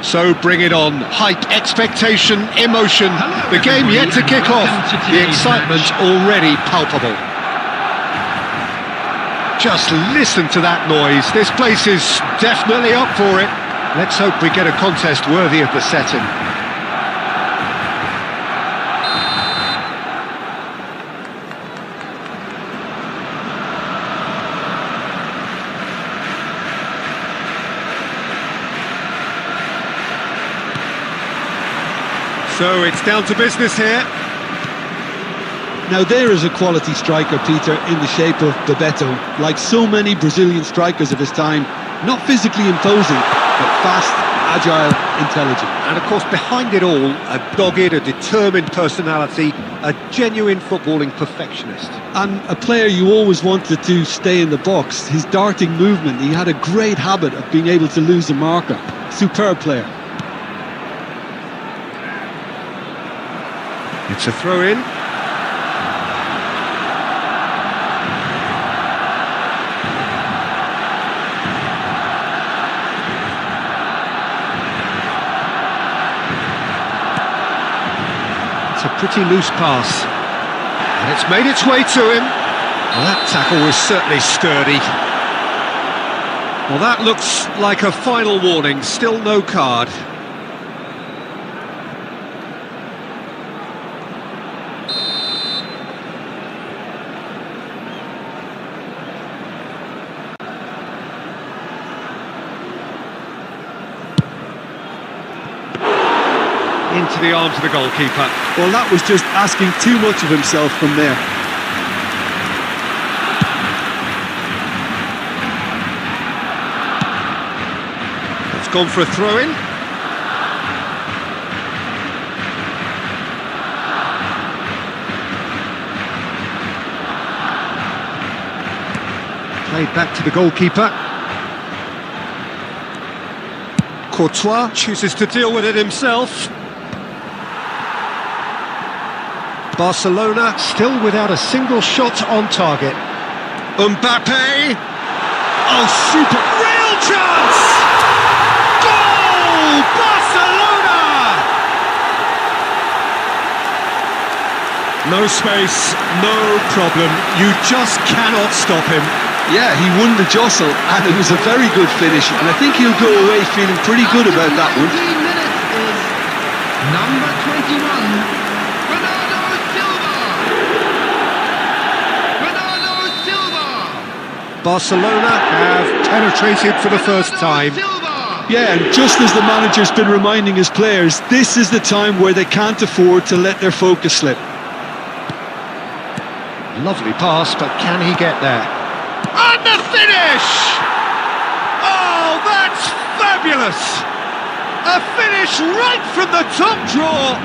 So bring it on. Hype, expectation, emotion. The game yet to kick off. The excitement already palpable. Just listen to that noise. This place is definitely up for it. Let's hope we get a contest worthy of the setting. So it's down to business here. Now there is a quality striker, Peter, in the shape of Bebeto. Like so many Brazilian strikers of his time, not physically imposing, but fast, agile, intelligent. And of course, behind it all, a dogged, a determined personality, a genuine footballing perfectionist. And a player you always wanted to stay in the box. His darting movement, he had a great habit of being able to lose a marker. Superb player. It's a throw-in. It's a pretty loose pass. And it's made its way to him. Well, that tackle was certainly sturdy. Well, that looks like a final warning. Still no card. Into the arms of the goalkeeper. Well, that was just asking too much of himself from there. It's gone for a throw-in. Played back to the goalkeeper. Courtois chooses to deal with it himself. Barcelona still without a single shot on target. Mbappe! Oh, super! Real chance! Goal! Barcelona! No space, no problem. You just cannot stop him. Yeah, he won the jostle, and it was a very good finish, and I think he'll go away feeling pretty good about that one. 15 minutes is number 21, Bernardo Silva. Barcelona have penetrated for the first time. Yeah, and just as the manager's been reminding his players, this is the time where they can't afford to let their focus slip. Lovely pass, but can he get there? And the finish! Oh, that's fabulous! A finish right from the top draw.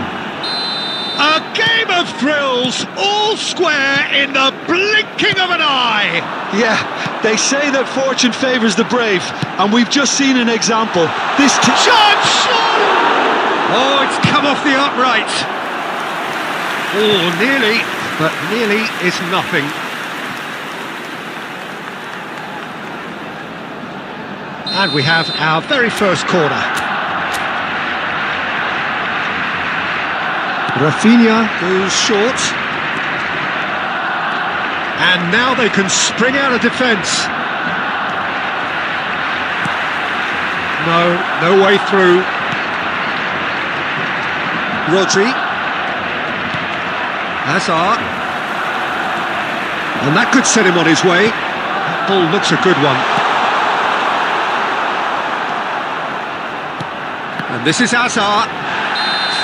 A game of thrills, all square in the blinking of an eye. Yeah, they say that fortune favours the brave, and we've just seen an example. This chance! Oh, it's come off the upright. Oh, nearly, but nearly is nothing. And we have our very first corner. Rafinha goes short. And now they can spring out of defence. No way through. Rodri. Hazard. And that could set him on his way. That ball looks a good one. And this is Hazard.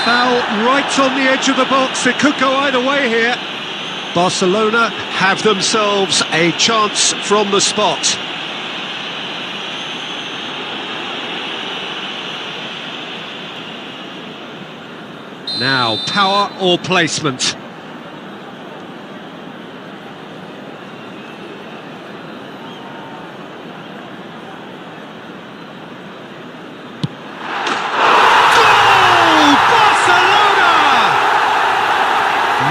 Foul right on the edge of the box. It could go either way here. Barcelona have themselves a chance from the spot. Now, power or placement?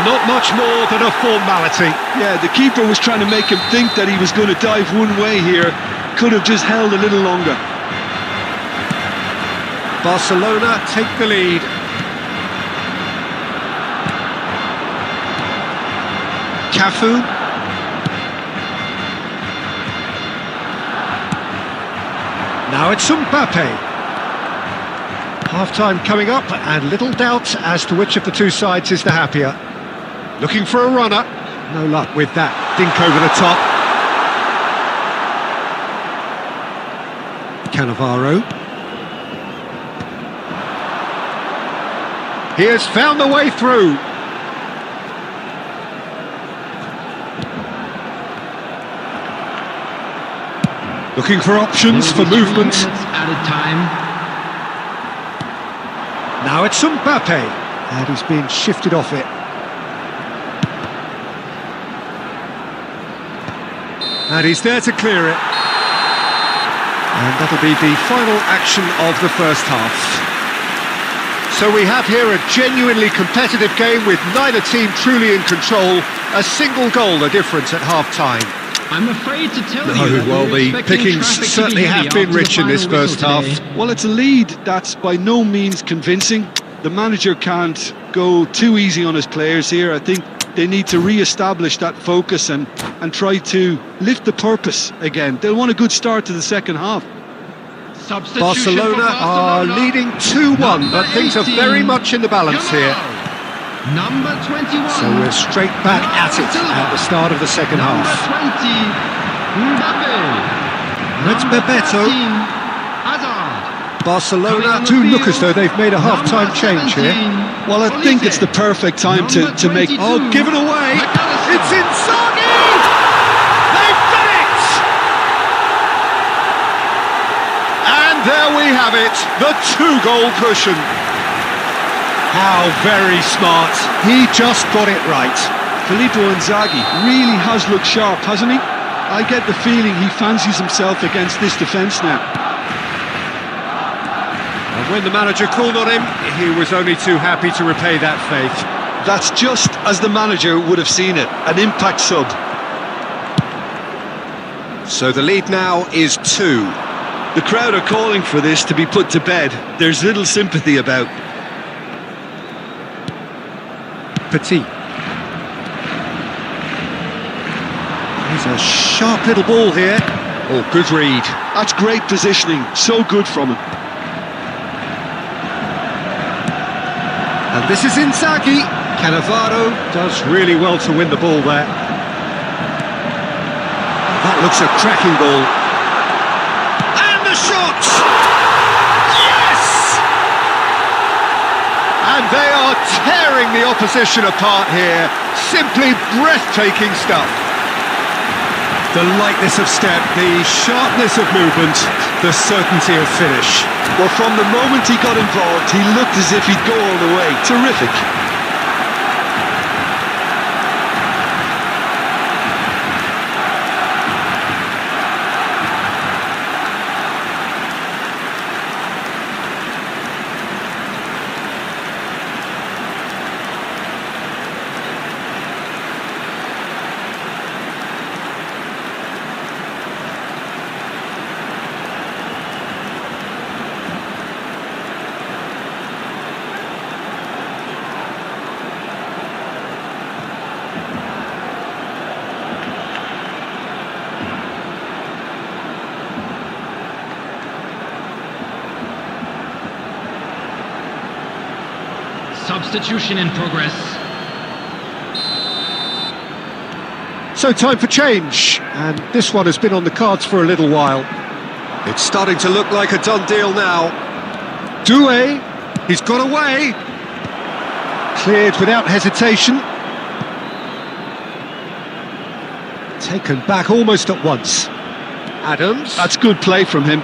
Not much more than a formality. Yeah, the keeper was trying to make him think that he was going to dive one way here. Could have just held a little longer. Barcelona take the lead. Cafu. Now it's Mbappe. Half-time coming up, and little doubt as to which of the two sides is the happier. Looking for a runner. No luck with that. Dink over the top. Cannavaro. He has found the way through. Looking for options for movement. Added time. Now it's Mbappe, and he's being shifted off it. And he's there to clear it. And that'll be the final action of the first half. So we have here a genuinely competitive game with neither team truly in control. A single goal the difference at half-time. I'm afraid to tell you that Well, we're the expecting pickings traffic to be certainly heavy have been after the rich in this final first whistle half. today. Well, it's a lead that's by no means convincing. The manager can't go too easy on his players here. I think they need to re-establish that focus and try to lift the purpose again. They'll want a good start to the second half. Substitution Barcelona for are Barcelona. leading 2-1, but things are 18. very much in the balance here. Number 21. So we're straight back at it at the start of the second Number half. 20. Mbappe. That's Number Bebeto. 13, Hazard. Barcelona do look as though they've made a half-time Number change here. 17, Well, I think it's the perfect time to make... Oh, given away! McAllister. It's Inzaghi! They've done it! And there we have it, the two-goal cushion. How very smart. He just got it right. Filippo Inzaghi really has looked sharp, hasn't he? I get the feeling he fancies himself against this defence now. And when the manager called on him, he was only too happy to repay that faith. That's just as the manager would have seen it, an impact sub. So the lead now is 2. The crowd are calling for this to be put to bed. There's little sympathy about. Petit. He's a sharp little ball here. Oh, good read. That's great positioning, so good from him. And this is Inzaghi. Cannavaro does really well to win the ball there. That looks a cracking ball. And the shot! Yes! And they are tearing the opposition apart here. Simply breathtaking stuff. The lightness of step, the sharpness of movement, the certainty of finish. Well, from the moment he got involved, he looked as if he'd go all the way. Terrific. Substitution in progress. So time for change, and this one has been on the cards for a little while. It's starting to look like a done deal now. Doué, he's got away. Cleared without hesitation. Taken back almost at once. Adams. That's good play from him.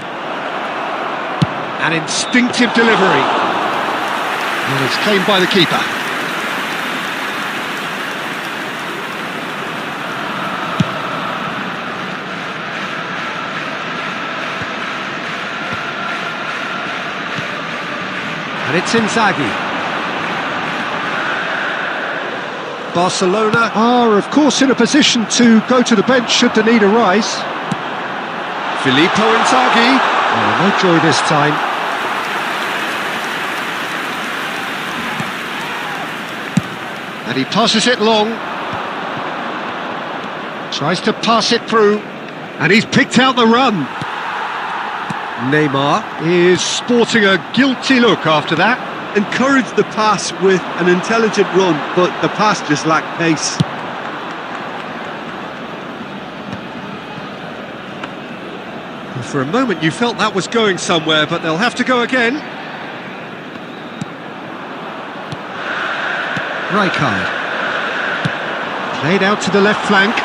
An instinctive delivery. And it's claimed by the keeper. And it's Inzaghi. Barcelona are, of course, in a position to go to the bench should the need arise. Filippo Inzaghi. Oh, no joy this time. And he passes it long. Tries to pass it through. And he's picked out the run. Neymar is sporting a guilty look after that. Encouraged the pass with an intelligent run, but the pass just lacked pace. For a moment you felt that was going somewhere, but they'll have to go again. Rijkaard. Played out to the left flank.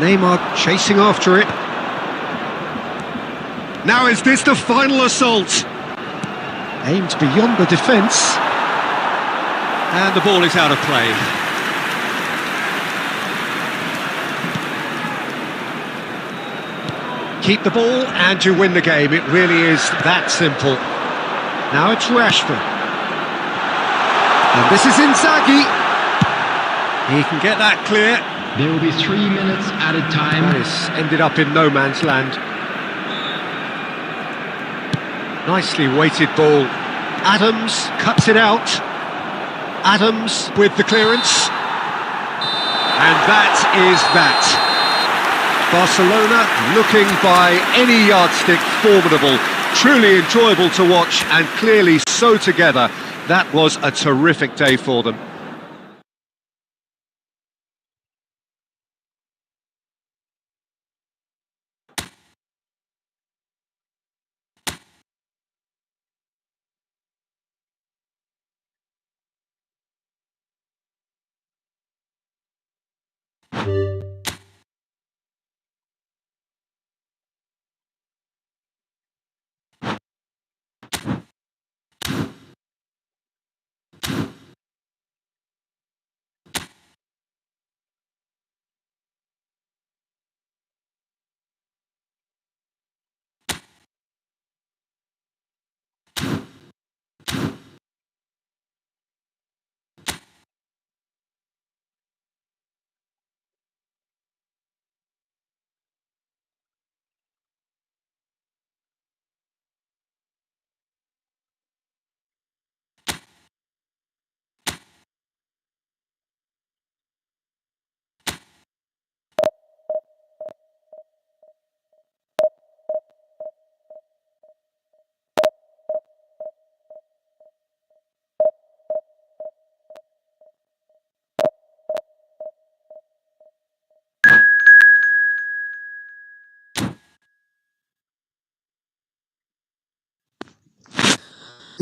Neymar chasing after it. Now is this the final assault? Aimed beyond the defence. And the ball is out of play. Keep the ball and you win the game. It really is that simple. Now it's Rashford. And this is Inzaghi. He can get that clear. There will be 3 minutes added time. This ended up in no man's land. Nicely weighted ball. Adams cuts it out. Adams with the clearance. And that is that. Barcelona looking by any yardstick formidable. Truly enjoyable to watch and clearly so together. That was a terrific day for them.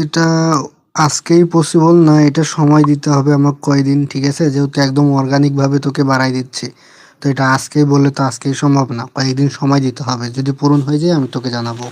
এটা আজকেই possible না, এটা সময় দিতে হবে আমাকে কয়দিন, ঠিক আছে? যেহেতু একদম অর্গানিক ভাবে তোকে বাড়াই দিচ্ছি, তো এটা আজকেই বললে তো আজকেই সম্ভব না, কয়েকদিন সময় দিতে হবে। যদি পূরণ হয়ে যায় আমি তোকে জানাবো।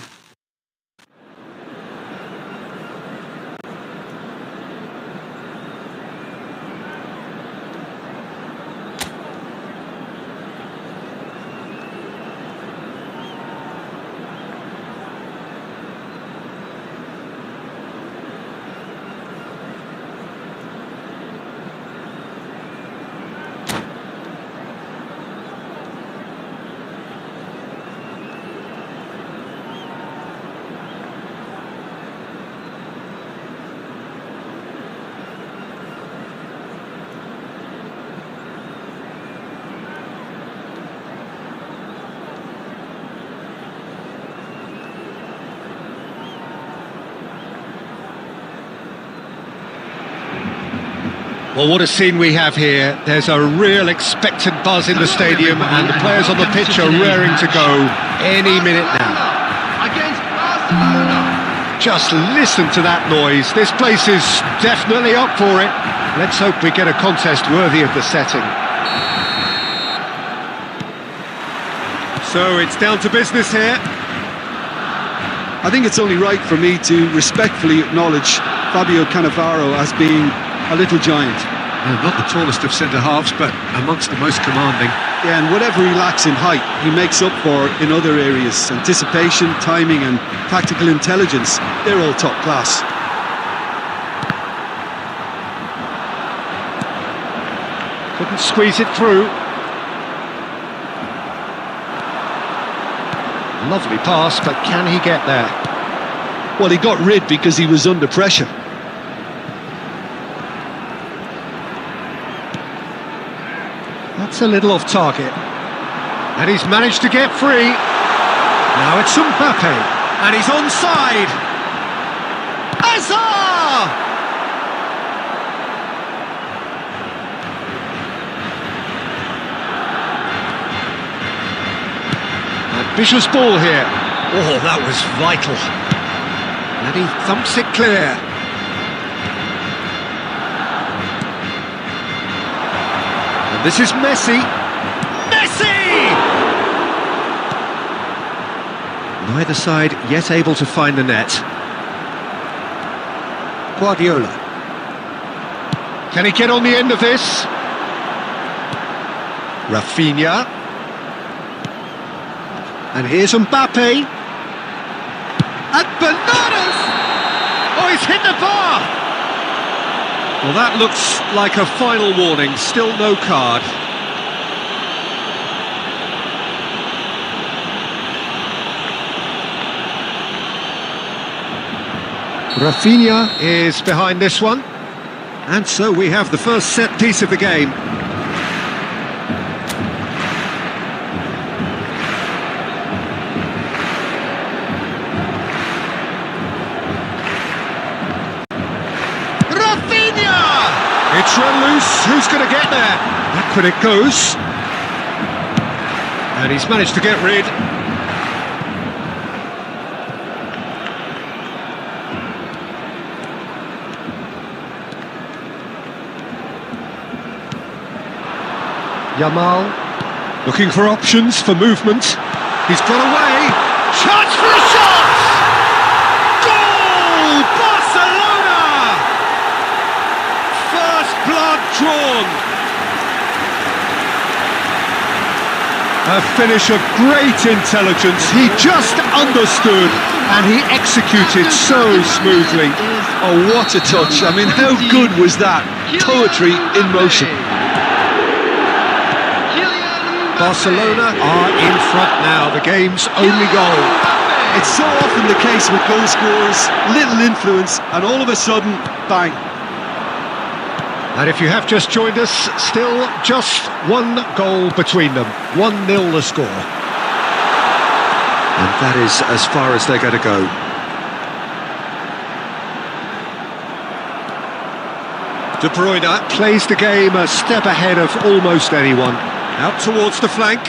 Well, what a scene we have here. There's a real expectant buzz in the stadium and the players on the pitch are raring to go any minute now. Against Barcelona. Just listen to that noise. This place is definitely up for it. Let's hope we get a contest worthy of the setting. So it's down to business here. I think it's only right for me to respectfully acknowledge Fabio Cannavaro as being a little giant. Not the tallest of centre-halves, but amongst the most commanding. Yeah, and whatever he lacks in height, he makes up for in other areas. Anticipation, timing and tactical intelligence, they're all top class. Couldn't squeeze it through. Lovely pass, but can he get there? Well, he got rid because he was under pressure. That's a little off target. And he's managed to get free. Now it's Mbappe. And he's onside. Hazard! Ambitious ball here. Oh, that was vital. And he thumps it clear. And this is Messi. Messi! Neither side yet able to find the net. Guardiola. Can he get on the end of this? Rafinha. And here's Mbappe. And bananas! Oh, he's hit the bar! Well, that looks like a final warning. Still no card. Rafinha is behind this one. And so we have the first set piece of the game. It's run loose, who's going to get there? Back when it goes. And he's managed to get rid. Yamal, looking for options for movement. He's got away. Chance for a shot! Goal! Barcelona! First blood drawn. A finish of great intelligence. He just understood and he executed so smoothly. Oh, what a touch. I mean, how good was that? Poetry in motion. Barcelona are in front now, the game's only goal. It's so often the case with goal scorers, little influence, and all of a sudden, bang. And if you have just joined us, still just one goal between them. 1-0 the score. And that is as far as they're going to go. De Bruyne plays the game a step ahead of almost anyone. Out towards the flank.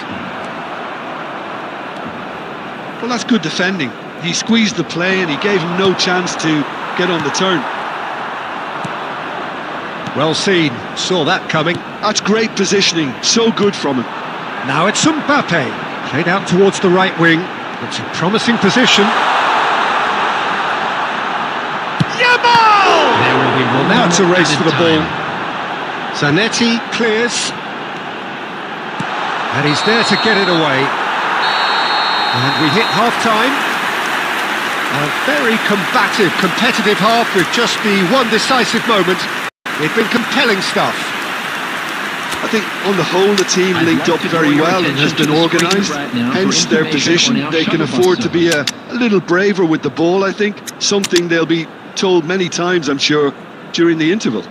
Well, that's good defending. He squeezed the play and he gave him no chance to get on the turn. Well seen, saw that coming. That's great positioning, so good from him. Now it's Mbappe, played out towards the right wing. It's a promising position. Yamal! There will be one Now it's a race for the ball. time. Zanetti clears. And he's there to get it away. And we hit half-time. A very combative, competitive half with just the one decisive moment. It's been compelling stuff. I think on the whole the team linked up very well and has been organised. Hence their position. They can afford to be a little braver with the ball, I think. Something they'll be told many times, I'm sure, during the interval.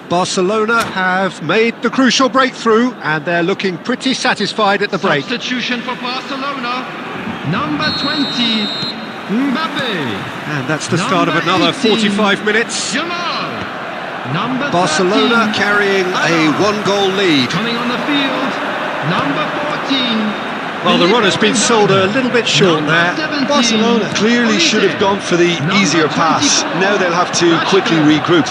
Barcelona have made the crucial breakthrough and they're looking pretty satisfied at the break. Substitution for Barcelona. Number 20, Mbappe. And that's the start of another 45 minutes. Yamal. Number Barcelona 13, carrying a Hazard. one-goal lead. Coming on the field, number 14. Well, the run has been sold a little bit short there. Barcelona clearly should have gone for the easier pass. Now they'll have to quickly regroup.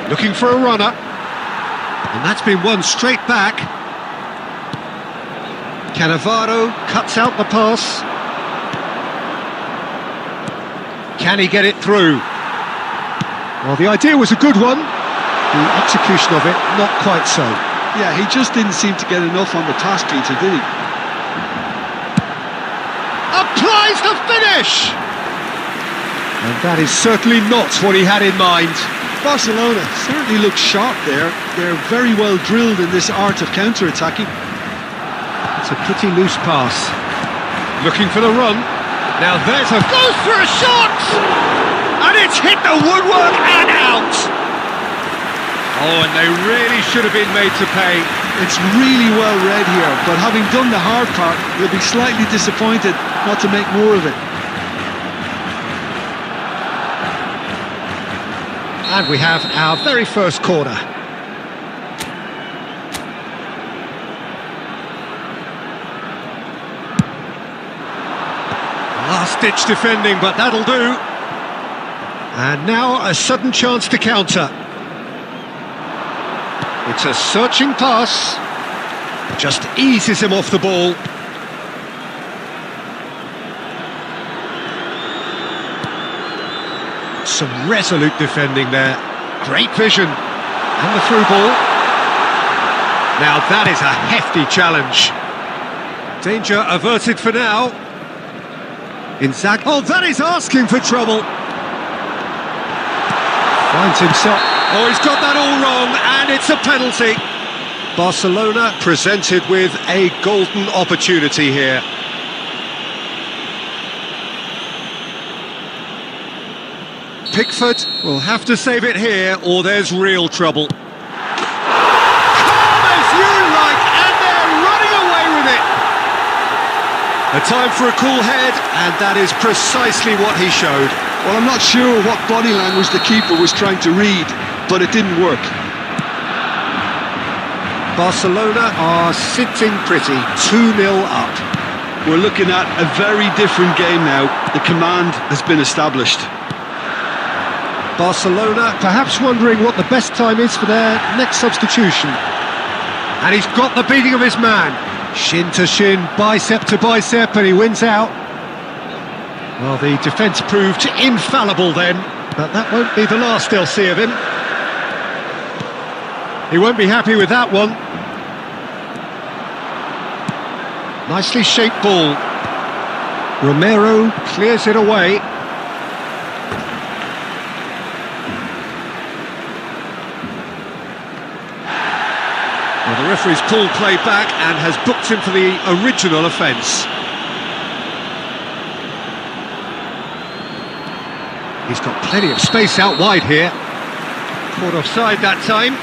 Looking for a runner. And that's been won straight back. Cannavaro cuts out the pass. Can he get it through? Well, the idea was a good one. The execution of it, not quite so. Yeah, he just didn't seem to get enough on the task, Peter, did he? Applies the finish! And that is certainly not what he had in mind. Barcelona certainly looks sharp there. They're very well drilled in this art of counter-attacking. It's It's a pretty loose pass. Looking for the run. Now there's a... Goes for a shot! And it's hit the woodwork and out! Oh, and they really should have been made to pay. It's really well read here, but having done the hard part, he'll be slightly disappointed not to make more of it. And we have our very first corner. Last-ditch defending, but that'll do. And now a sudden chance to counter. It's a searching pass. Just eases him off the ball. Some resolute defending there. Great vision. And the through ball. Now that is a hefty challenge. Danger averted for now. Inzaghi. Oh, that is asking for trouble. Finds himself. Oh, he's got that all wrong, and it's a penalty. Barcelona presented with a golden opportunity here. Pickford will have to save it here, or there's real trouble. Calm as you like, and they're running away with it. A time for a cool head, and that is precisely what he showed. Well, I'm not sure what body language the keeper was trying to read, but it didn't work. Barcelona are sitting pretty, 2-0 up. We're looking at a very different game now. The command has been established. Barcelona perhaps wondering what the best time is for their next substitution. And he's got the beating of his man. Shin to shin, bicep to bicep, and he wins out. Well, the defence proved infallible then, but that won't be the last they'll see of him. He won't be happy with that one. Nicely shaped ball. Romero clears it away. Well, the referee's pulled play back and has booked him for the original offence. He's got plenty of space out wide here. Caught offside that time.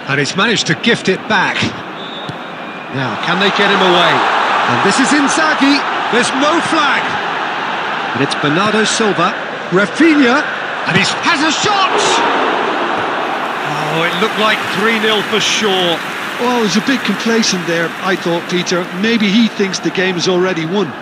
And he's managed to gift it back. Now, can they get him away? And this is Inzaghi. There's no flag. And it's Bernardo Silva. Rafinha. And he has a shot! Oh, it looked like 3-0 for sure. Well, there's a bit complacent there, I thought, Peter. Maybe he thinks the game is already won.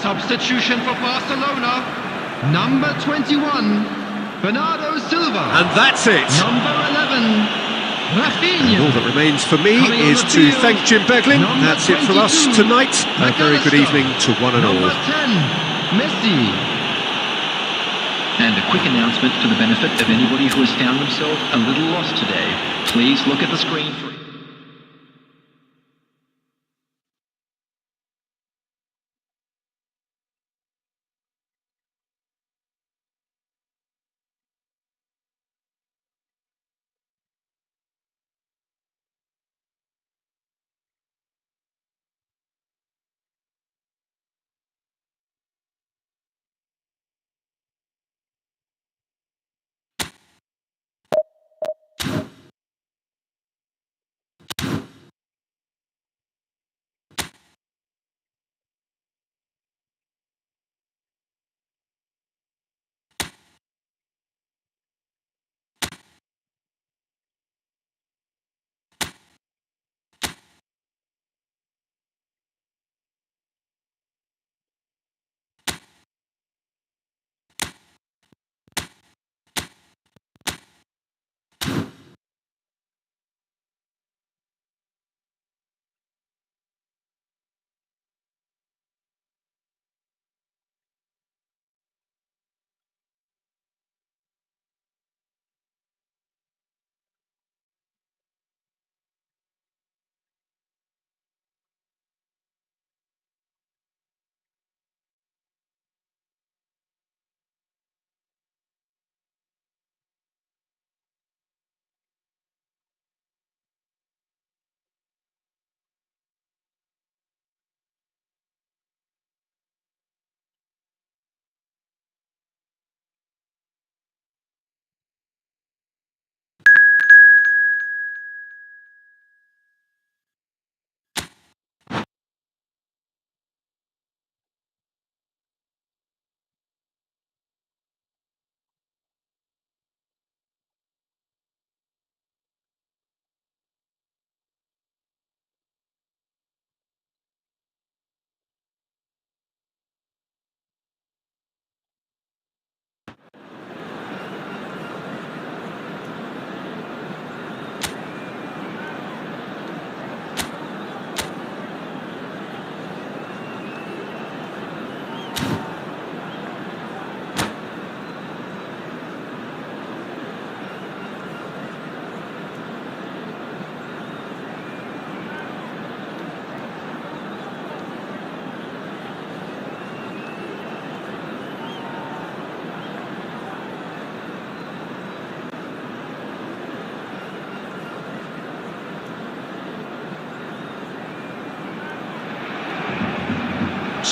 Substitution for Barcelona. Number 21, Bernardo Silva. And that's it. Number 11, Rafinha. All that remains for me is to thank Jim Beglin. That's it from us tonight. A very good evening to one and all. Number 10, Messi. And a quick announcement for the benefit of anybody who has found themselves a little lost today. Please look at the screen for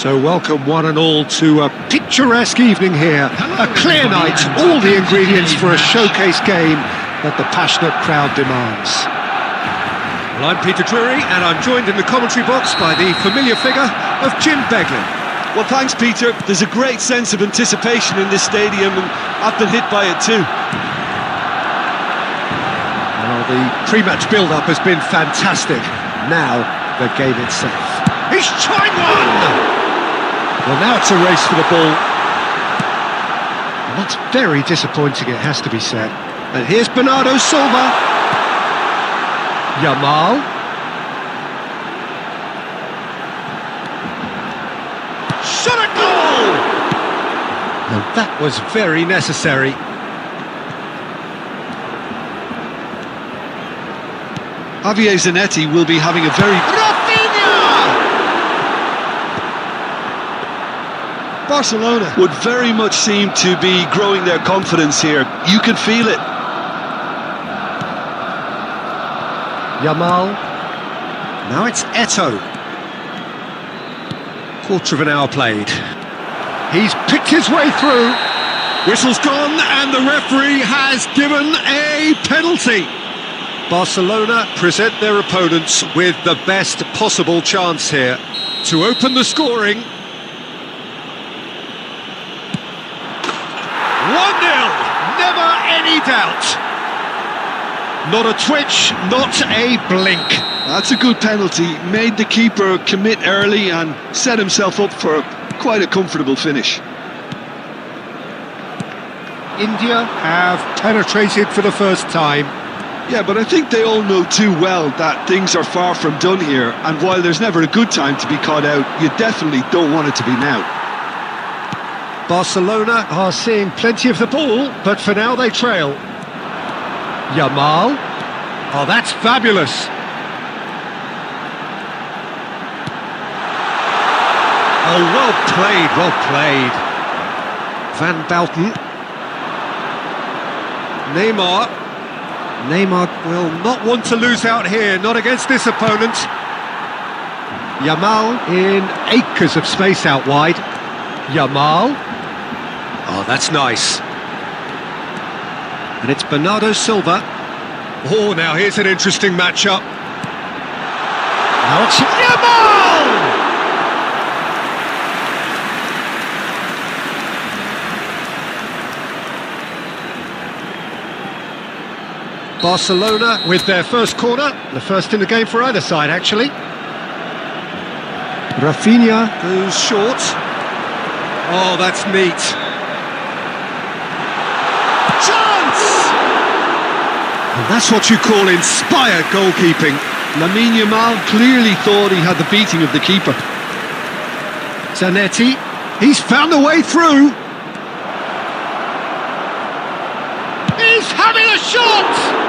So welcome one and all to a picturesque evening here. A clear night, all the ingredients for a showcase game that the passionate crowd demands. Well, I'm Peter Drury, and I'm joined in the commentary box by the familiar figure of Jim Beglin. Well, thanks, Peter. There's a great sense of anticipation in this stadium, and I've been hit by it too. Well, the pre-match build-up has been fantastic. Now, the game itself. He's tried one! Well, now it's a race for the ball. And that's very disappointing, it has to be said. And here's Bernardo Silva. Yamal. Shot a goal! And that was very necessary. Javier Zanetti will be having a very... Barcelona would very much seem to be growing their confidence here. You can feel it. Yamal. Now it's Eto'o. Quarter of an hour played. He's picked his way through. Whistle's gone and the referee has given a penalty. Barcelona present their opponents with the best possible chance here to open the scoring. 1-0, never any doubt. Not a twitch, not a blink. That's a good penalty. Made the keeper commit early and set himself up for quite a comfortable finish. India have penetrated for the first time. Yeah, but I think they all know too well that things are far from done here, and while there's never a good time to be caught out, you definitely don't want it to be now. Barcelona are seeing plenty of the ball, but for now they trail. Yamal. Oh, that's fabulous. Oh, well played, well played. Van Bouten. Neymar will not want to lose out here, not against this opponent. Yamal in acres of space out wide. Yamal. Oh, that's nice. And it's Bernardo Silva. Oh, now here's an interesting matchup. Now it's Yamal! Barcelona with their first corner, the first in the game for either side, actually. Rafinha goes short. Oh, that's neat. Chance! And that's what you call inspired goalkeeping. Lamine Yamal clearly thought he had the beating of the keeper. Zanetti, he's found a way through. He's having a shot!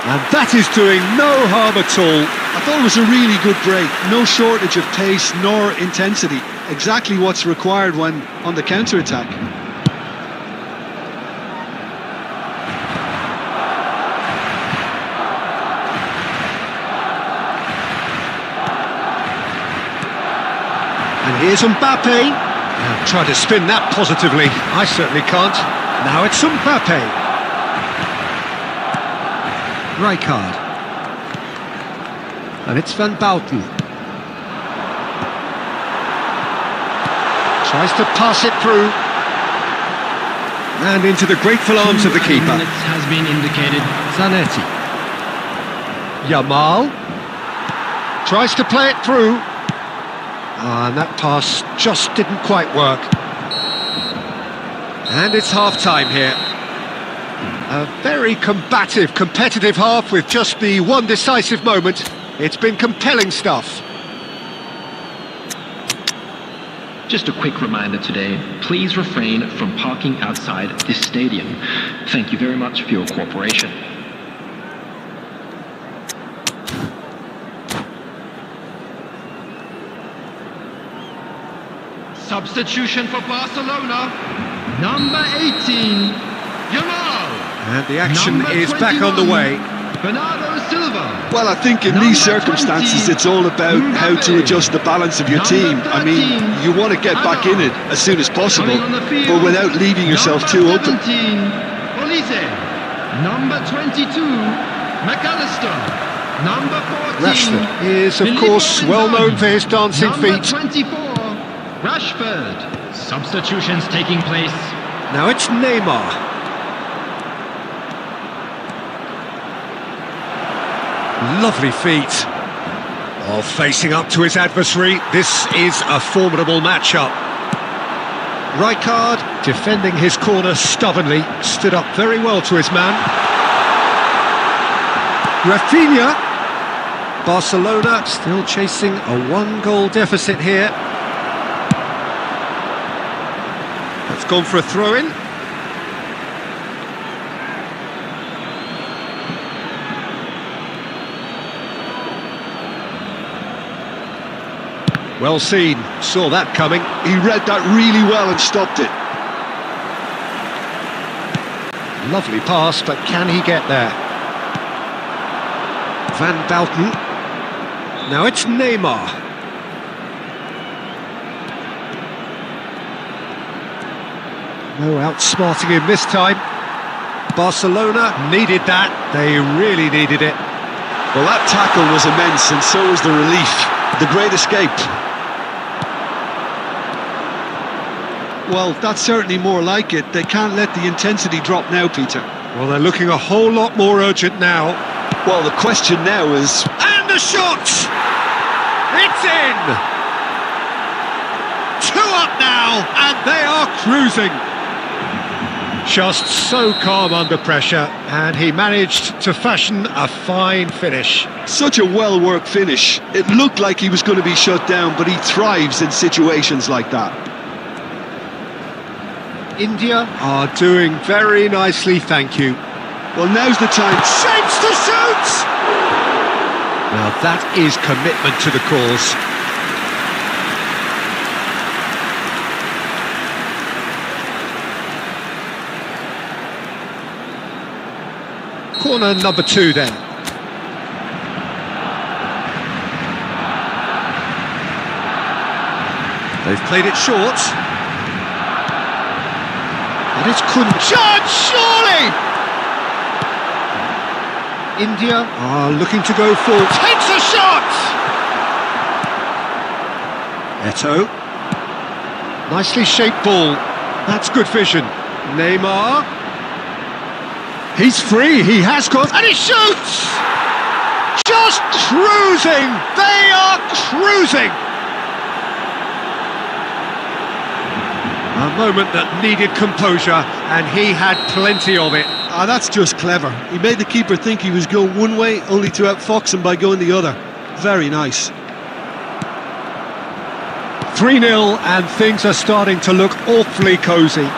And that is doing no harm at all. I thought it was a really good break. No shortage of pace nor intensity. Exactly what's required when on the counter-attack. And here's Mbappe. Now try to spin that positively. I certainly can't. Now it's Mbappe. Rijkaard. And it's Van Bouten. Tries to pass it through. And into the grateful arms of the keeper. Has been indicated. Zanetti. Yamal. Tries to play it through. And that pass just didn't quite work. And it's half-time here. A very combative, competitive half with just the one decisive moment. It's been compelling stuff. Just a quick reminder today, please refrain from parking outside this stadium. Thank you very much for your cooperation. Substitution for Barcelona. Number 18, Yamal. And the action Number is back on the 21, way. Bernardo Silva. Well, I think in these circumstances it's all about how to adjust the balance of your team. I mean, you want to get back in it as soon as possible, but without leaving yourself too open. 17, Olise. Number 22, McAllister. Number 14, Rashford is, of Filippo course, well known Inzaghi. for his dancing Number feet. 24, Rashford. Substitutions taking place. Now it's Neymar. Lovely feet. Oh, facing up to his adversary. This is a formidable matchup. Rijkaard, defending his corner stubbornly, stood up very well to his man. Rafinha. Barcelona still chasing a one-goal deficit here. That's gone for a throw-in. Well seen, saw that coming. He read that really well and stopped it. Lovely pass, but can he get there? Van Balten. Now it's Neymar. No outsmarting him this time. Barcelona needed that. They really needed it. Well, that tackle was immense, and so was the relief. The great escape. Well, that's certainly more like it. They can't let the intensity drop now, Peter. Well, they're looking a whole lot more urgent now. Well, the question now is... And the shot! It's in! 2 up now, and they are cruising. Just so calm under pressure, and he managed to fashion a fine finish. Such a well-worked finish. It looked like he was going to be shut down, but he thrives in situations like that. India are doing very nicely, thank you. Well, now's the time. Shapes to shoot! Now that is commitment to the cause. Corner number 2 then. They've played it short. And it's Kunchad, surely! India are looking to go forward. Takes a shot! Eto'o. Nicely shaped ball. That's good vision. Neymar. He's free, he has got, and he shoots! Just cruising! They are cruising! A moment that needed composure, and he had plenty of it. Ah, that's just clever. He made the keeper think he was going one way, only to outfox him by going the other. Very nice. 3-0, and things are starting to look awfully cosy.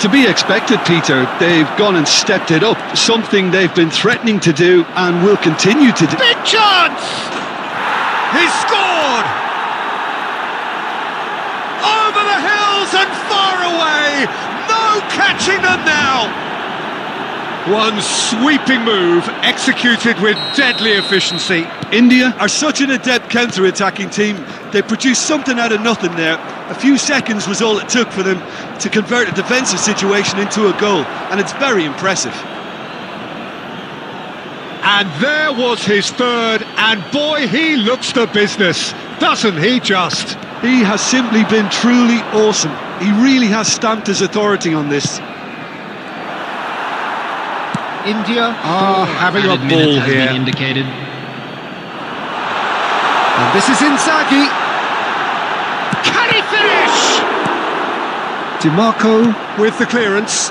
To be expected, Peter. They've gone and stepped it up, something they've been threatening to do and will continue to do. Big chance! He's scored! Over the hills and far away! No catching them now! One sweeping move, executed with deadly efficiency. India are such an adept counter-attacking team. They produced something out of nothing there. A few seconds was all it took for them to convert a defensive situation into a goal, and it's very impressive. And there was his third, and boy, he looks the business, doesn't he just? He has simply been truly awesome. He really has stamped his authority on this. India are having a Added ball minute has here. been indicated. And this is Inzaghi. Can he finish? DiMarco with the clearance.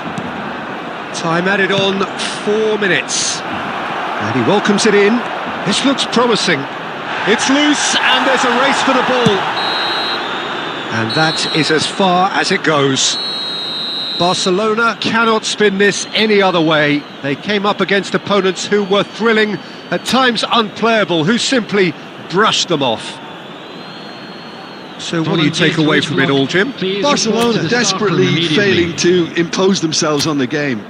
Time added on 4 minutes. And he welcomes it in. This looks promising. It's loose and there's a race for the ball. And that is as far as it goes. Barcelona cannot spin this any other way. They came up against opponents who were thrilling, at times unplayable, who simply brushed them off. So what do you take away from it all, Jim? Barcelona desperately failing to impose themselves on the game.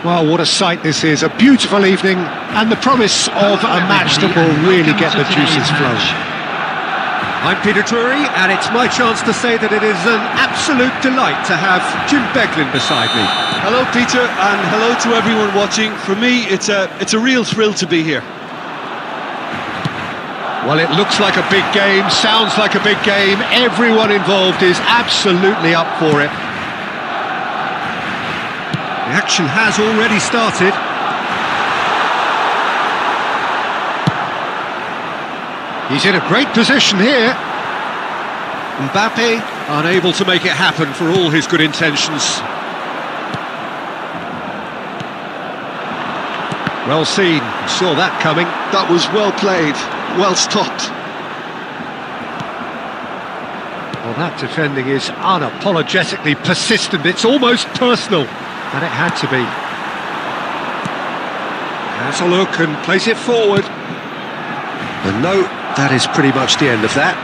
Well, what a sight this is. A beautiful evening and the promise of a match that will really get the juices flowing. I'm Peter Drury, and it's my chance to say that it is an absolute delight to have Jim Beglin beside me. Hello, Peter, and hello to everyone watching. For me, it's a real thrill to be here. Well, it looks like a big game, sounds like a big game. Everyone involved is absolutely up for it. The action has already started. He's in a great position here. Mbappe unable to make it happen for all his good intentions. Well seen, saw that coming. That was well played, well stopped. Well, that defending is unapologetically persistent. It's almost personal, and it had to be. Has a look and plays it forward. And no, that is pretty much the end of that.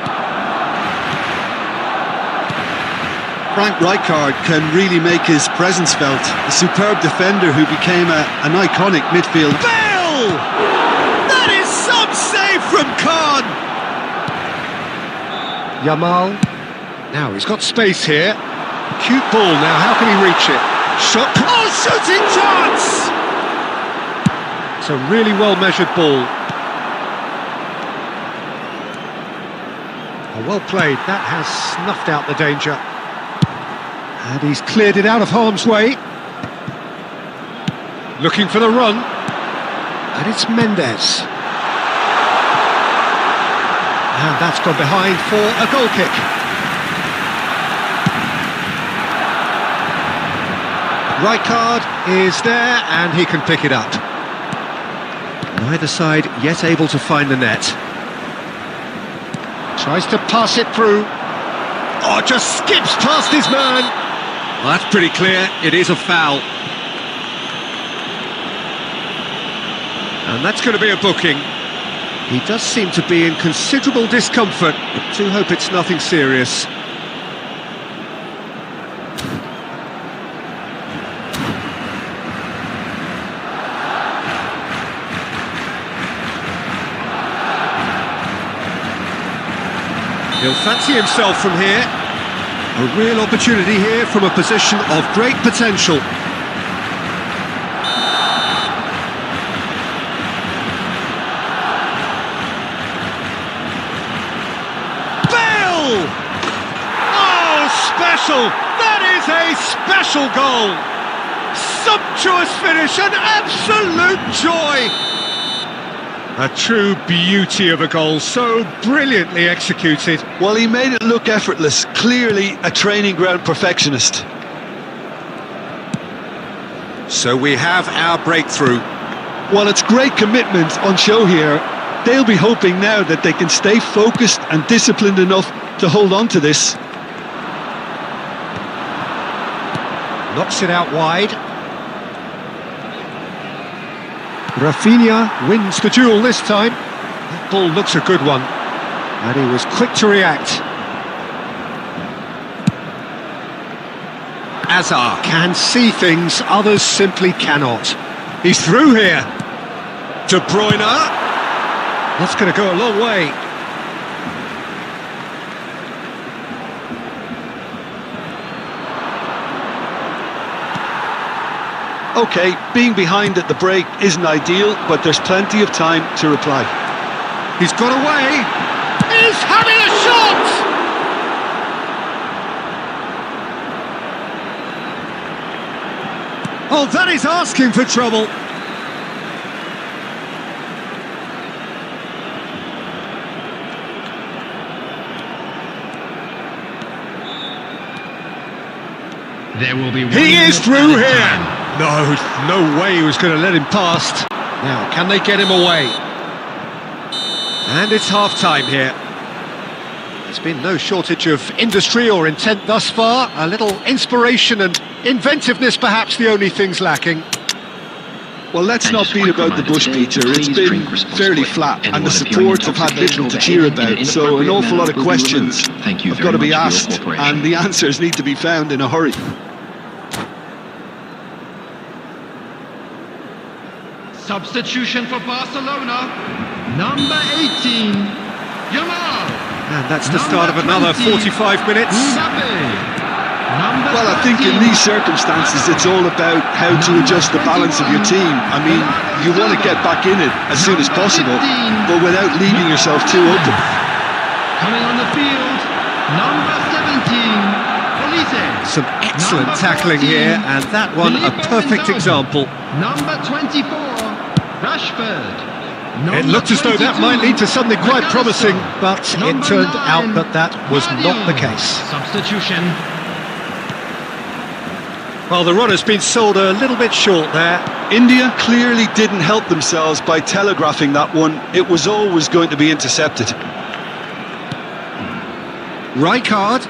Frank Rijkaard can really make his presence felt. A superb defender who became an iconic midfield. Bale! That is some save from Khan! Yamal. Now he's got space here. Cute ball now, how can he reach it? Shot. Oh, shooting chance! It's a really well-measured ball. Oh, well played, that has snuffed out the danger. And he's cleared it out of harm's way. Looking for the run. And it's Mendes. And that's gone behind for a goal kick. Rijkaard is there and he can pick it up. Neither side yet able to find the net. Tries to pass it through. Oh, just skips past his man. Well, that's pretty clear, it is a foul. And that's going to be a booking. He does seem to be in considerable discomfort, but do hope it's nothing serious. He'll fancy himself from here. A real opportunity here from a position of great potential. Bale! Oh, special! That is a special goal! Sumptuous finish, an absolute joy! A true beauty of a goal, so brilliantly executed. Well, he made it look effortless, clearly a training ground perfectionist. So we have our breakthrough. Well, it's great commitment on show here. They'll be hoping now that they can stay focused and disciplined enough to hold on to this. Knocks it out wide. Rafinha wins the duel this time. That ball looks a good one. And he was quick to react. Azar can see things others simply cannot. He's through here. De Bruyne. That's going to go a long way. OK, being behind at the break isn't ideal, but there's plenty of time to reply. He's got away. He's having a shot! Oh, that is asking for trouble. There will be one He is minute through at a here. time. No way he was going to let him past. Now, can they get him away? And it's half-time here. There's been no shortage of industry or intent thus far. A little inspiration and inventiveness, perhaps the only things lacking. Well, let's And not just beat quick about the reminder bush, today, Peter. It's please been drink responsibly. fairly flat, and the Anyone appearing supports have had intoxicated little or to cheer behaving in about, so an inappropriate awful lot of manner will be questions removed. Thank you have very got to be much for your asked, cooperation. and the answers need to be found in a hurry. Substitution for Barcelona. Number 18, Yamal. And that's the start of another 45 minutes. Well, I think in these circumstances it's all about how to adjust the balance of your team. I mean, you want to get back in it as soon as possible, but without leaving yourself too open. Coming on the field, number 17, Police. Some excellent tackling here, and that one a perfect example. Number 24, Rashford. It looked as though that might lead to something quite promising, but it turned out that that was not the case. Substitution. Well, the run has been sold a little bit short there. India clearly didn't help themselves by telegraphing that one. It was always going to be intercepted. Rijkaard.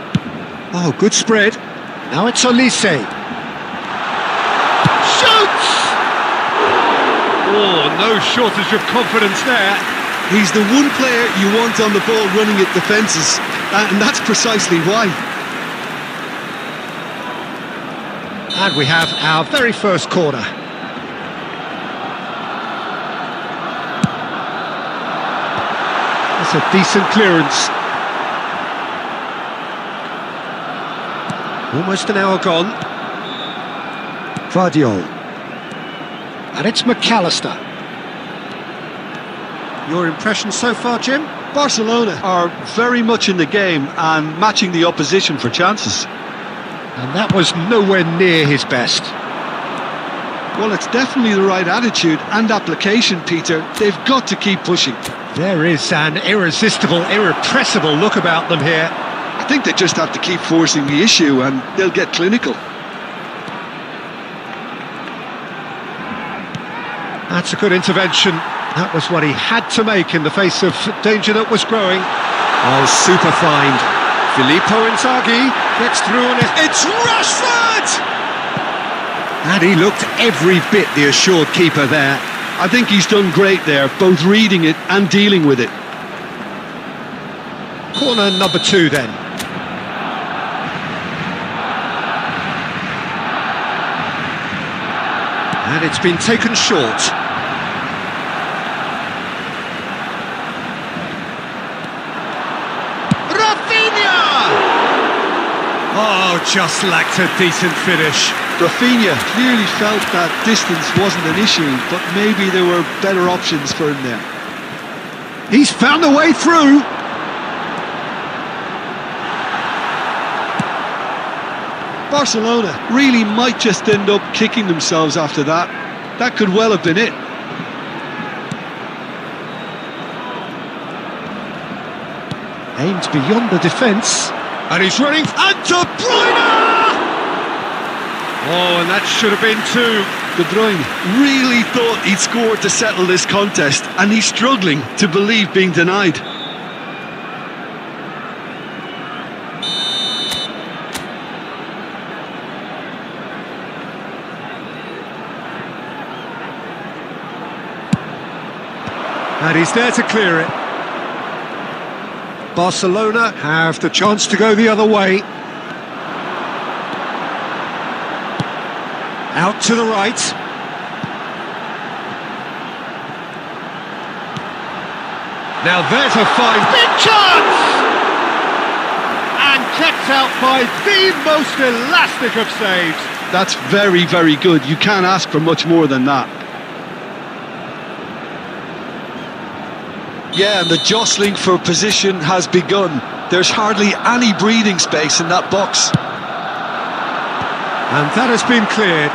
Oh, good spread. Now it's Olise. Shoots! Oh, no shortage of confidence there. He's the one player you want on the ball running at defences, and that's precisely why. And we have our very first corner. That's a decent clearance. Almost an hour gone. Vardiol. And it's McAllister. Your impression so far, Jim? Barcelona are very much in the game and matching the opposition for chances. And that was nowhere near his best. Well, it's definitely the right attitude and application, Peter. They've got to keep pushing. There is an irresistible, irrepressible look about them here. I think they just have to keep forcing the issue and they'll get clinical. That's a good intervention. That was what he had to make in the face of danger that was growing. Oh, super find. Filippo Inzaghi gets through on it. It's Rashford! And he looked every bit the assured keeper there. I think he's done great there, both reading it and dealing with it. Corner number 2 then. And it's been taken short. Oh, just lacked a decent finish. Rafinha clearly felt that distance wasn't an issue, but maybe there were better options for him there. He's found a way through. Barcelona really might just end up kicking themselves after that. That could well have been it. Aimed beyond the defence. And he's running, and De Bruyne! Oh, and that should have been 2. De Bruyne really thought he'd scored to settle this contest, and he's struggling to believe being denied. And he's there to clear it. Barcelona have the chance to go the other way. Out to the right. Now there's a fine big chance! And kept out by the most elastic of saves. That's very, very good. You can't ask for much more than that. Yeah, and the jostling for position has begun. There's hardly any breathing space in that box. And that has been cleared.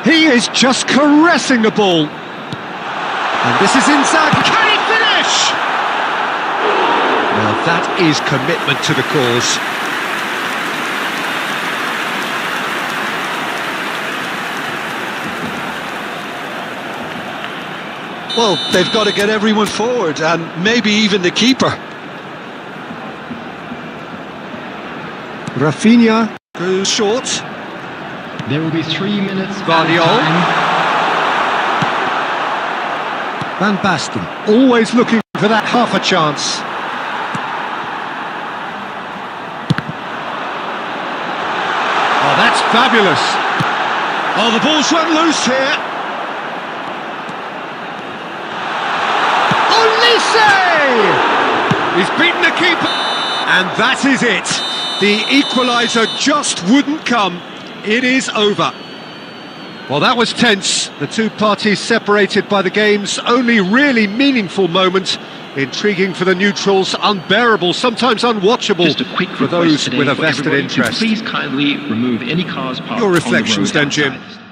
He is just caressing the ball. And this is Inzaghi. Can he finish? Now that is commitment to the cause. Well, they've got to get everyone forward, and maybe even the keeper. Rafinha goes short. There will be 3 minutes. Vardiol. Van Basten, always looking for that half a chance. Fabulous. Oh, the ball's run loose here. Olise! He's beaten the keeper. And that is it. The equaliser just wouldn't come. It is over. Well, that was tense. The two parties separated by the game's only really meaningful moment. Intriguing for the neutrals, unbearable, sometimes unwatchable Just a quick for those today with a for vested everybody to interest. please kindly remove any cars parked Your on the reflections road then, Jim. outside.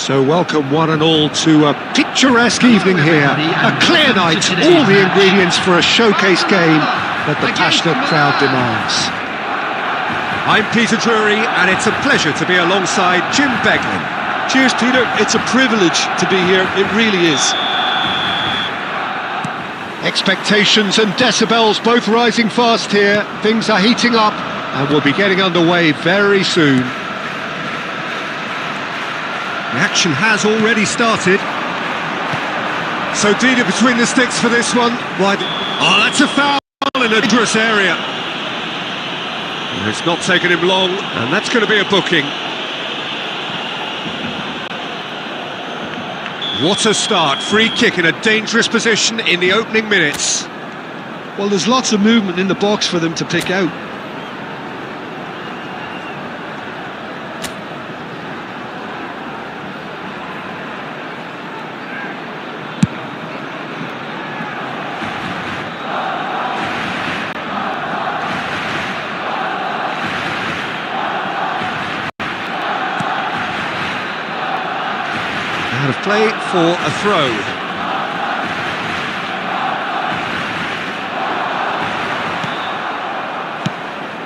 So welcome one and all to a picturesque evening here. A clear night, all the ingredients for a showcase game that the passionate crowd demands. I'm Peter Drury, and it's a pleasure to be alongside Jim Beglin. Cheers, Peter. It's a privilege to be here. It really is. Expectations and decibels both rising fast here. Things are heating up, and we'll be getting underway very soon. The action has already started. So Dida between the sticks for this one. Oh, that's a foul in a dangerous area. It's not taken him long, and that's going to be a booking. What a start. Free kick in a dangerous position in the opening minutes. Well, there's lots of movement in the box for them to pick out. Out of play for a throw.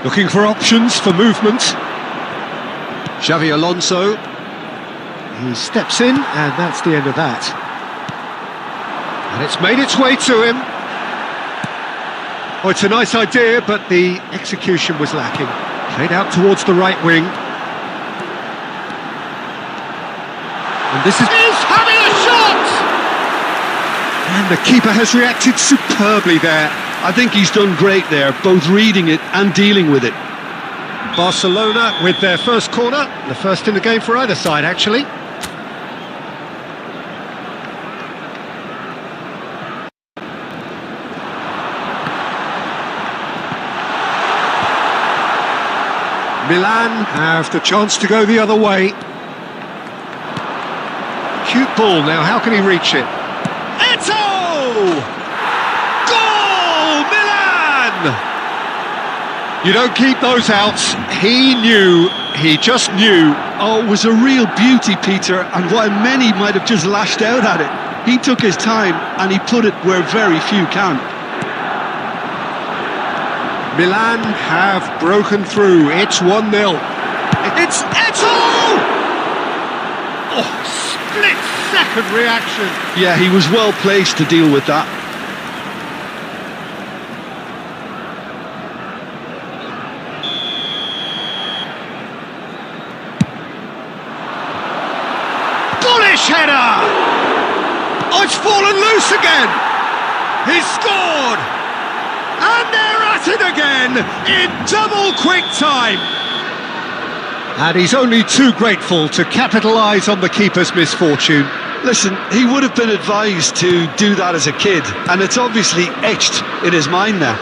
Looking for options for movement. Xavi Alonso. He steps in, and that's the end of that. And it's made its way to him. Oh, it's a nice idea, but the execution was lacking. Played out towards the right wing. And this is having a shot! And the keeper has reacted superbly there. I think he's done great there, both reading it and dealing with it. Barcelona with their first corner, the first in the game for either side, actually. Milan have the chance to go the other way. Cute ball now, how can he reach it? Eto! Goal! Milan! You don't keep those out. He knew, he just knew. Oh, it was a real beauty, Peter, and while many might have just lashed out at it, He took his time and he put it where very few can. Milan have broken through. It's 1-0. It's Eto'o! Oh, split-second reaction. Yeah, he was well placed to deal with that. Bullish header! Oh, it's fallen loose again! He's scored! And they're at it again in double quick time! And he's only too grateful to capitalise on the keeper's misfortune. Listen, he would have been advised to do that as a kid, and it's obviously etched in his mind now.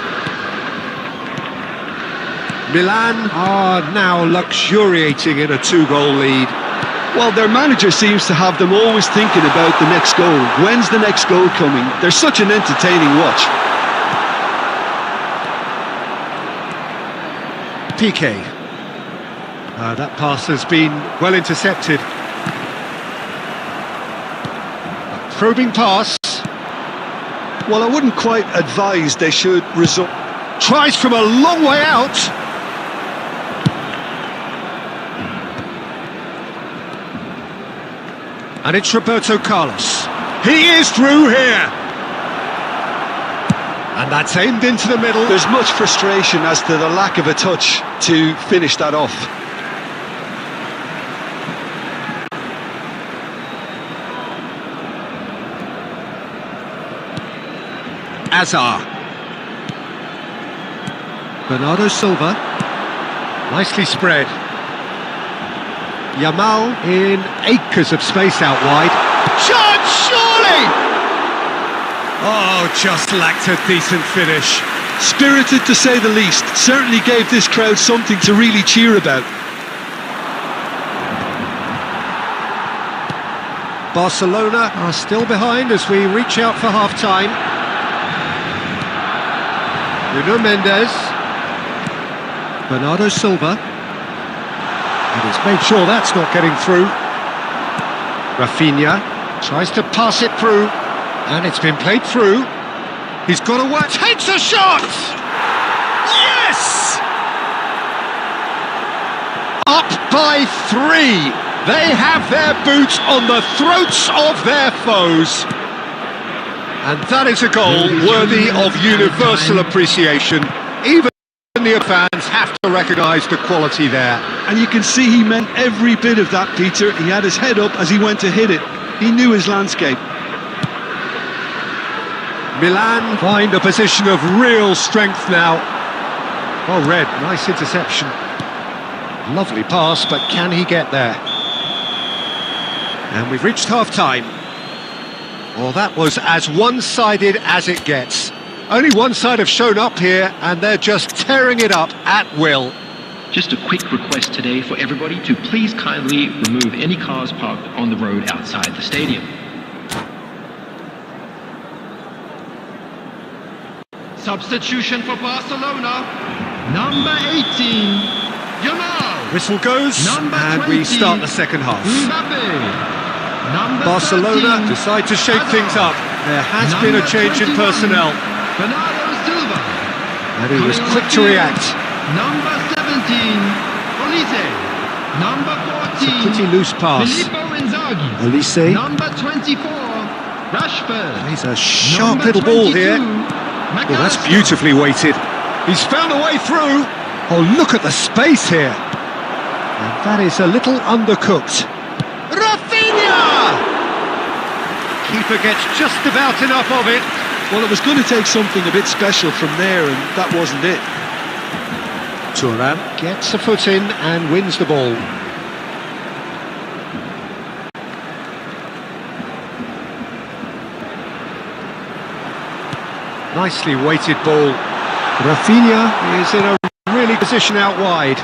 Milan are now luxuriating in a 2-goal lead. Well, their manager seems to have them always thinking about the next goal. When's the next goal coming? They're such an entertaining watch. PK. That pass has been well intercepted. A probing pass. Well, I wouldn't quite advise they should resort. Tries from a long way out. And it's Roberto Carlos. He is through here. And that's aimed into the middle. There's much frustration as to the lack of a touch to finish that off. Azar. Bernardo Silva. Nicely spread. Yamal in acres of space out wide. Shot, surely! Oh, just lacked a decent finish. Spirited to say the least. Certainly gave this crowd something to really cheer about. Barcelona are still behind as we reach out for half-time. Nuno Mendes. Bernardo Silva. And he's made sure that's not getting through. Rafinha tries to pass it through. And it's been played through. He's got to work. Takes a shot! Yes! Up by 3. They have their boots on the throats of their foes. And that is a goal worthy of universal appreciation. Even the fans have to recognise the quality there. And you can see he meant every bit of that, Peter. He had his head up as he went to hit it. He knew his landscape. Milan find a position of real strength now. Oh, Red, nice interception. Lovely pass, but can he get there? And we've reached half-time. Well, that was as one-sided as it gets. Only one side have shown up here, and they're just tearing it up at will. Just a quick request today for everybody to please kindly remove any cars parked on the road outside the stadium. Substitution for Barcelona. Number 18, Yamal. Whistle goes, Number and 20, we start the second half. Mbappe. Number Barcelona 13, decide to shake Hazard. things up. There has been a Number change in 21, personnel. Bernardo Silva. And he was Coming on quick the to field, react. Number 17, Olise. Number 14, Pretty loose pass. Filippo Inzaghi. Olise. Number 24, Rashford. He's a sharp Number little ball 22, here. Oh, that's McAllister. beautifully weighted. He's found a way through. Oh, look at the space here. And that is a little undercooked. Rafinha! Keeper gets just about enough of it. Well, it was going to take something a bit special from there, and that wasn't it. Thuram gets a foot in and wins the ball. Nicely weighted ball. Rafinha is in a really position out wide.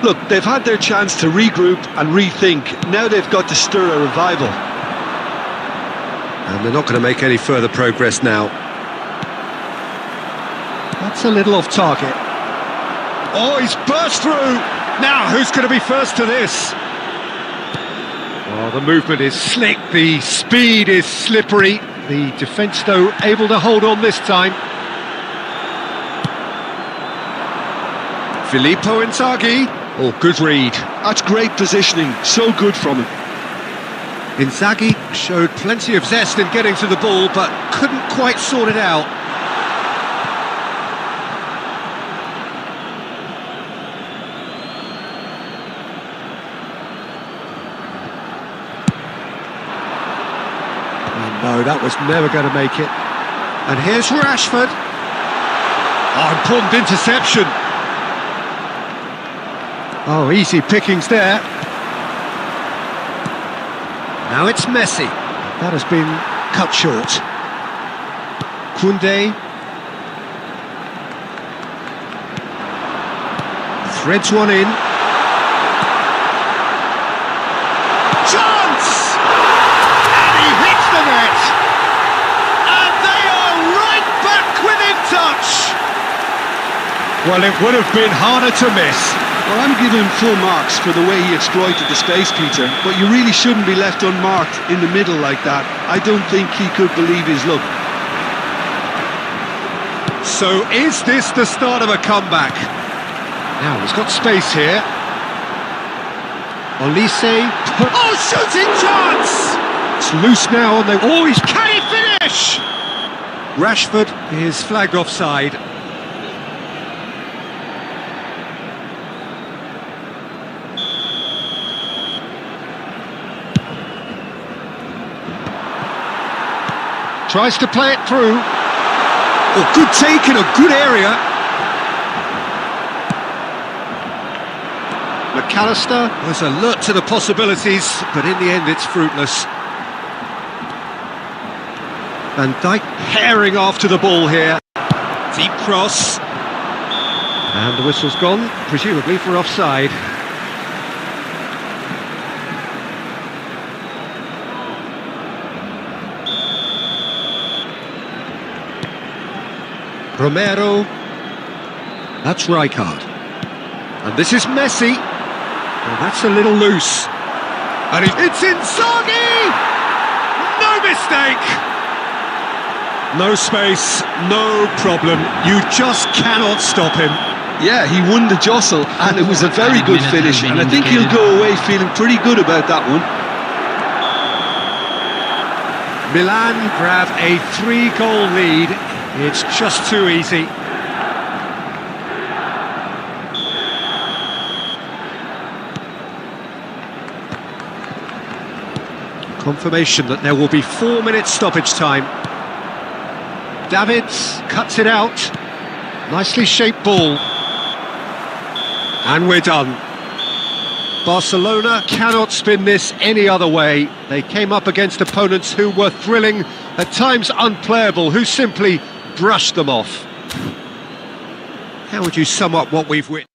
Look, they've had their chance to regroup and rethink. Now they've got to stir a revival. And they're not going to make any further progress now. That's a little off target. Oh, he's burst through! Now, who's going to be first to this? Oh, the movement is slick, the speed is slippery. The defence, though, able to hold on this time. Filippo Inzaghi. Oh, good read. That's great positioning, so good from him. Inzaghi showed plenty of zest in getting to the ball, but couldn't quite sort it out. Oh, no, that was never going to make it. And here's Rashford. Oh, important interception. Oh, easy pickings there. Now it's Messi. That has been cut short. Koundé. Threads one in. Chance! And he hits the net! And they are right back within touch! Well, it would have been harder to miss. Well, I'm giving him full marks for the way he exploited the space, Peter, but you really shouldn't be left unmarked in the middle like that. I don't think he could believe his luck. So is this the start of a comeback? Now he's got space here. Olise. Oh, shooting chance! It's loose now on the... Oh, can he finish? Rashford is flagged offside. Tries to play it through. Oh, good take in a good area. McAllister was alert to the possibilities, but in the end it's fruitless. Van Dijk herring after the ball here. Deep cross. And the whistle's gone, presumably for offside. Romero. That's Rijkaard. And this is Messi. Well, that's a little loose. And it's Inzaghi! No mistake! No space, no problem. You just cannot stop him. Yeah, he won the jostle, and it was a very good finish, and I think he'll go away feeling pretty good about that one. Milan grab a 3-goal lead. It's just too easy. Confirmation that there will be 4 minutes stoppage time. Davids cuts it out. Nicely shaped ball. And we're done. Barcelona cannot spin this any other way. They came up against opponents who were thrilling, at times unplayable, who simply brushed them off. How would you sum up what we've witnessed?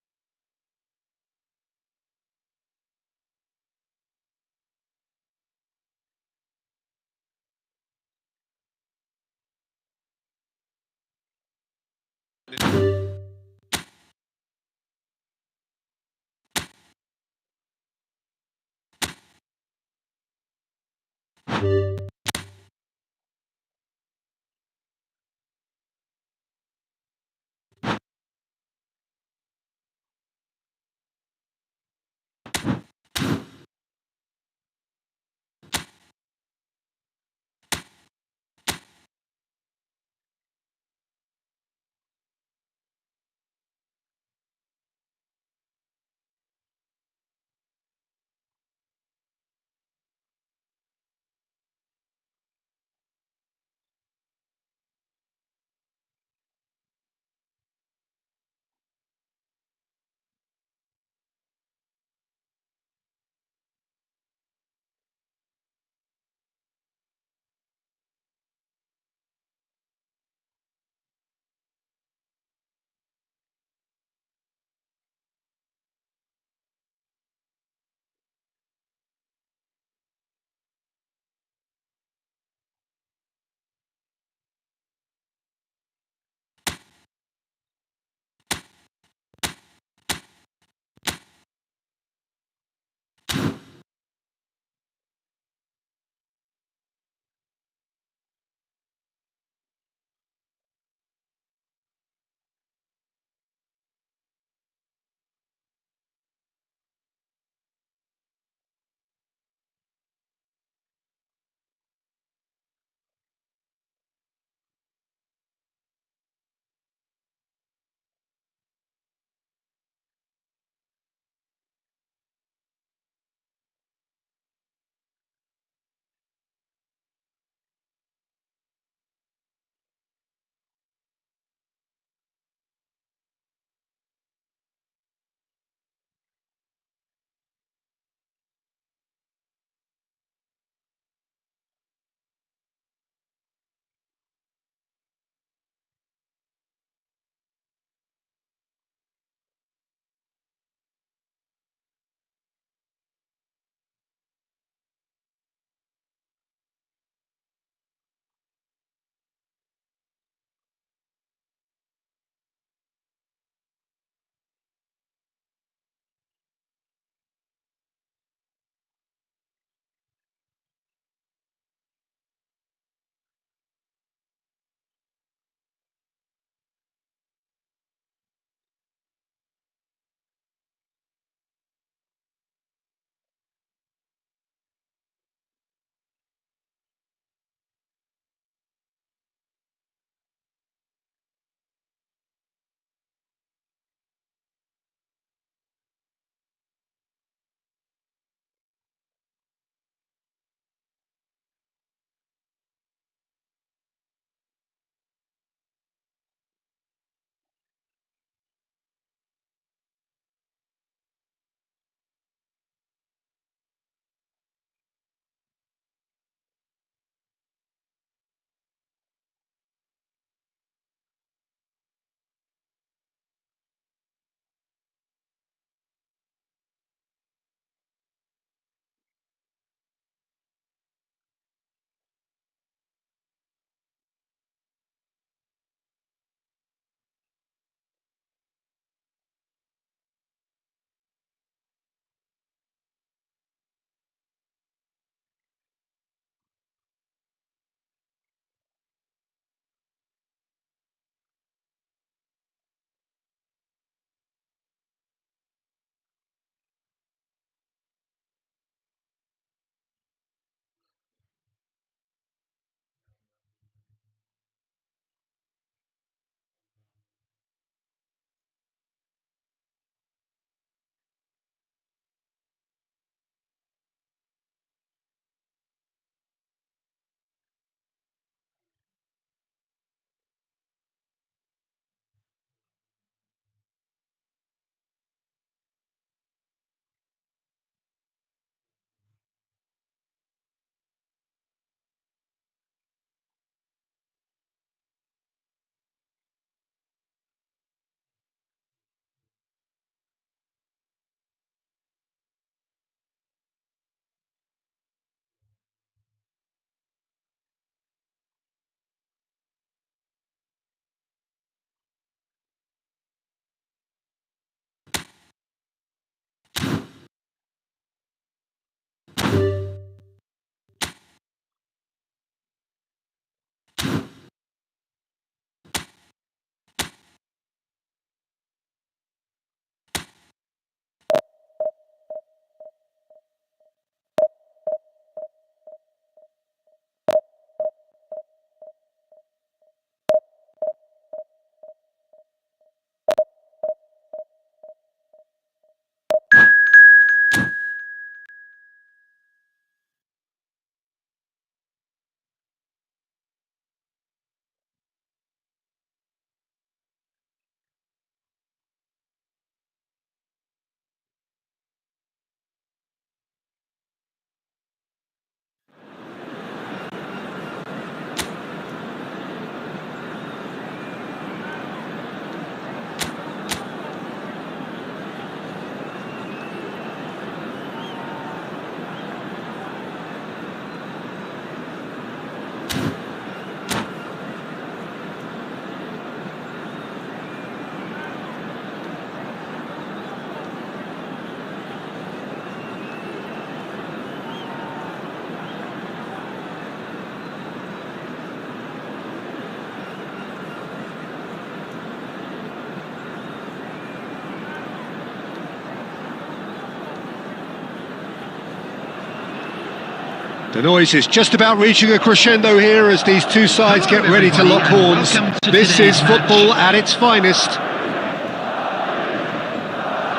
The noise is just about reaching a crescendo here as these two sides Hello, get ready to lock everybody, and horns. welcome to This today's is football match. at its finest.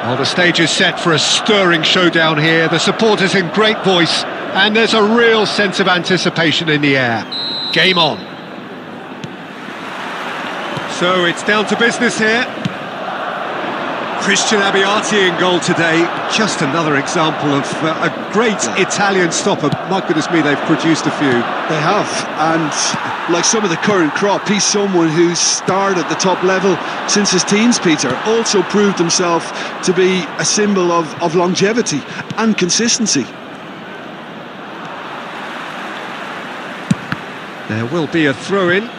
Well, the stage is set for a stirring showdown here. The supporters in great voice, and there's a real sense of anticipation in the air. Game on. So it's down to business here. Christian Abbiati in goal today. Just another example of a great Italian stopper. My goodness me, they've produced a few. They have, and like some of the current crop, he's someone who's starred at the top level since his teens, Peter. Also proved himself to be a symbol of longevity and consistency. There will be a throw-in.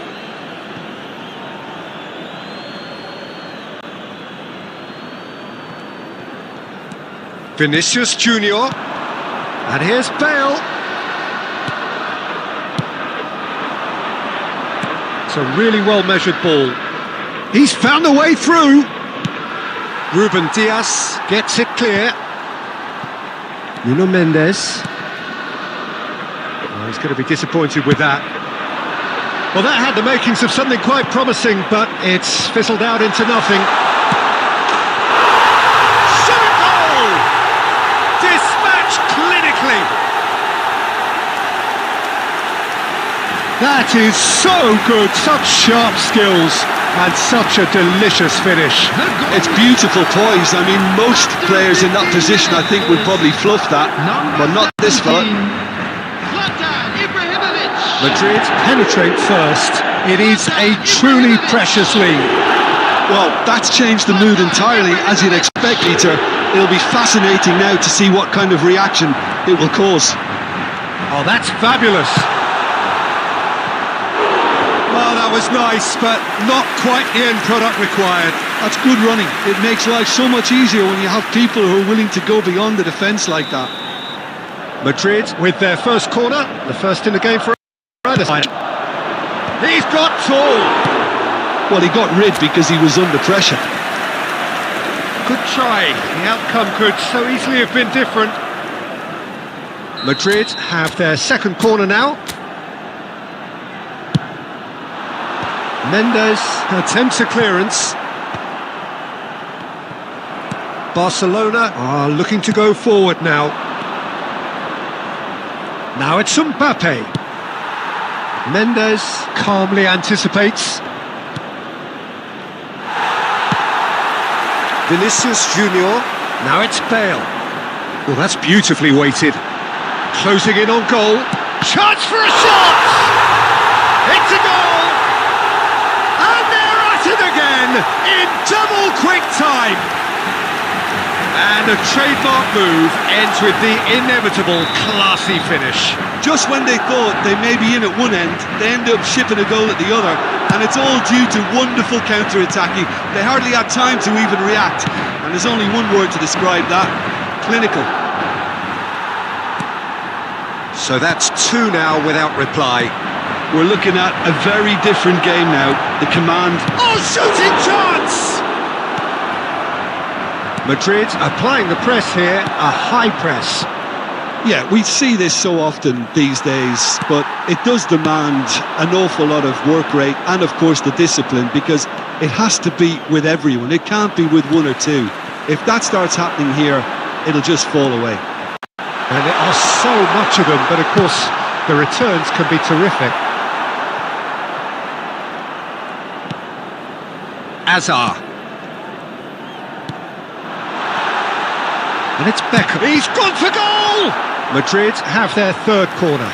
Vinicius Junior, and here's Bale. It's a really well-measured ball. He's found a way through. Ruben Diaz gets it clear. Nuno Mendes. Oh, he's going to be disappointed with that. Well, that had the makings of something quite promising, but it's fizzled out into nothing. Clinically. That is so good, such sharp skills and such a delicious finish. It's beautiful poise. I mean, most players in that position I think would probably fluff that, but not this fella. Madrid penetrate first. It is a truly precious lead. Well, that's changed the mood entirely, as you'd expect, Peter. It'll be fascinating now to see what kind of reaction it will cause. Oh, that's fabulous. Well, that was nice, but not quite the end product required. That's good running. It makes life so much easier when you have people who are willing to go beyond the defence like that. Madrid with their first corner, the first in the game for either side. He's got tall. Well, he got rid because he was under pressure. Good try. The outcome could so easily have been different. Madrid have their second corner now. Mendes attempts a clearance. Barcelona are looking to go forward now. Now it's Mbappe. Mendes calmly anticipates. Vinicius Junior. Now it's Bale. Well, that's beautifully weighted. Closing in on goal. Chance for a shot! It's a goal! And they're at it again in double quick time. And a trademark move ends with the inevitable classy finish. Just when they thought they may be in at one end, they end up shipping a goal at the other, and it's all due to wonderful counter-attacking. They hardly had time to even react, and there's only one word to describe that: clinical. So that's two now without reply. We're looking at a very different game now. The command... Oh, shooting chance! Madrid applying the press here, a high press. Yeah, we see this so often these days, but it does demand an awful lot of work rate and, of course, the discipline, because it has to be with everyone. It can't be with one or two. If that starts happening here, it'll just fall away. And there are so much of them, but of course, the returns can be terrific. Azar. And it's Beckham. He's gone for goal! Madrid have their third corner.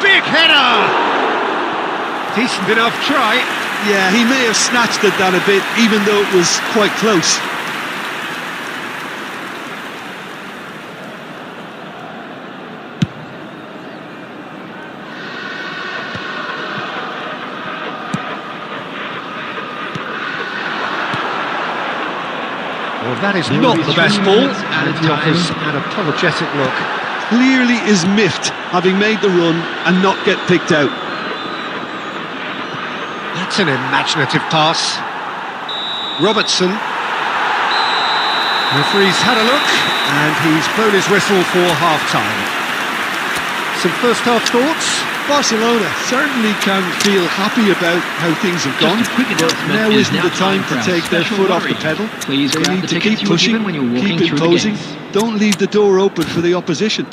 Big header! Decent enough try. Yeah, he may have snatched at that a bit, even though it was quite close. Well, that is There will not be the 3 best ball, minutes at and a he offers time. an apologetic look. Clearly is miffed, having made the run and not get picked out. That's an imaginative pass. Robertson. Referee's had a look, and he's blown his whistle for half-time. Some first-half thoughts? Barcelona certainly can feel happy about how things have gone, Just a quick but announcement, now it is isn't now the time time for to our take their special foot off the lottery. pedal. Please They grab need the to tickets keep you were pushing, given when you were walking keep through the imposing, gates. don't leave the door open for the opposition.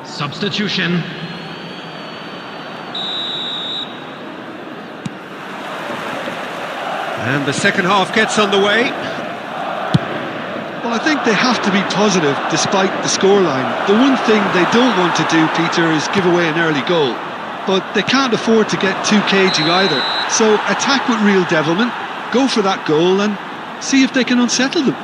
Substitution. And the second half gets underway. Well, I think they have to be positive despite the scoreline. The one thing they don't want to do, Peter, is give away an early goal. But they can't afford to get too cagey either. So attack with real devilment, go for that goal and see if they can unsettle them.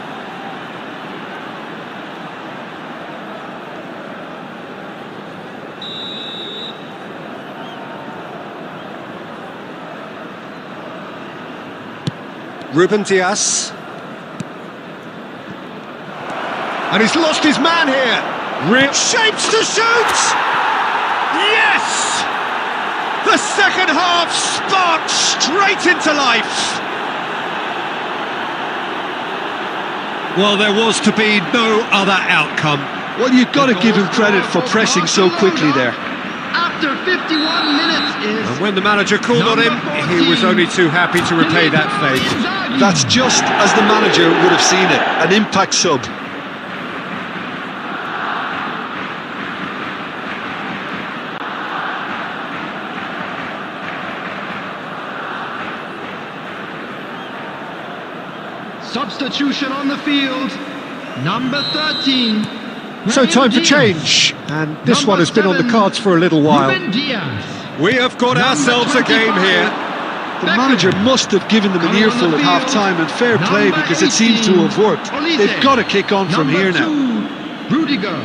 Ruben Dias. And he's lost his man here. Real shapes to shoot! Yes! The second half sparked straight into life. Well, there was to be no other outcome. Well, you've got to give him credit for pressing so quickly there. After 51 minutes is... And when the manager called on him, he was only too happy to repay that fate. That's just as the manager would have seen it, an impact sub. Substitution on the field. Number 13. So Raheem time for Diaz. change, and this Number one has been on the 7, cards for a little while. Ruben Diaz. We have got Number ourselves a game 25, here. The manager must have given them an Coming on earful the at field, half-time, and fair play number because it seems to 18, have worked. Olise. They've got to kick on from Number here now. 2, Rudiger.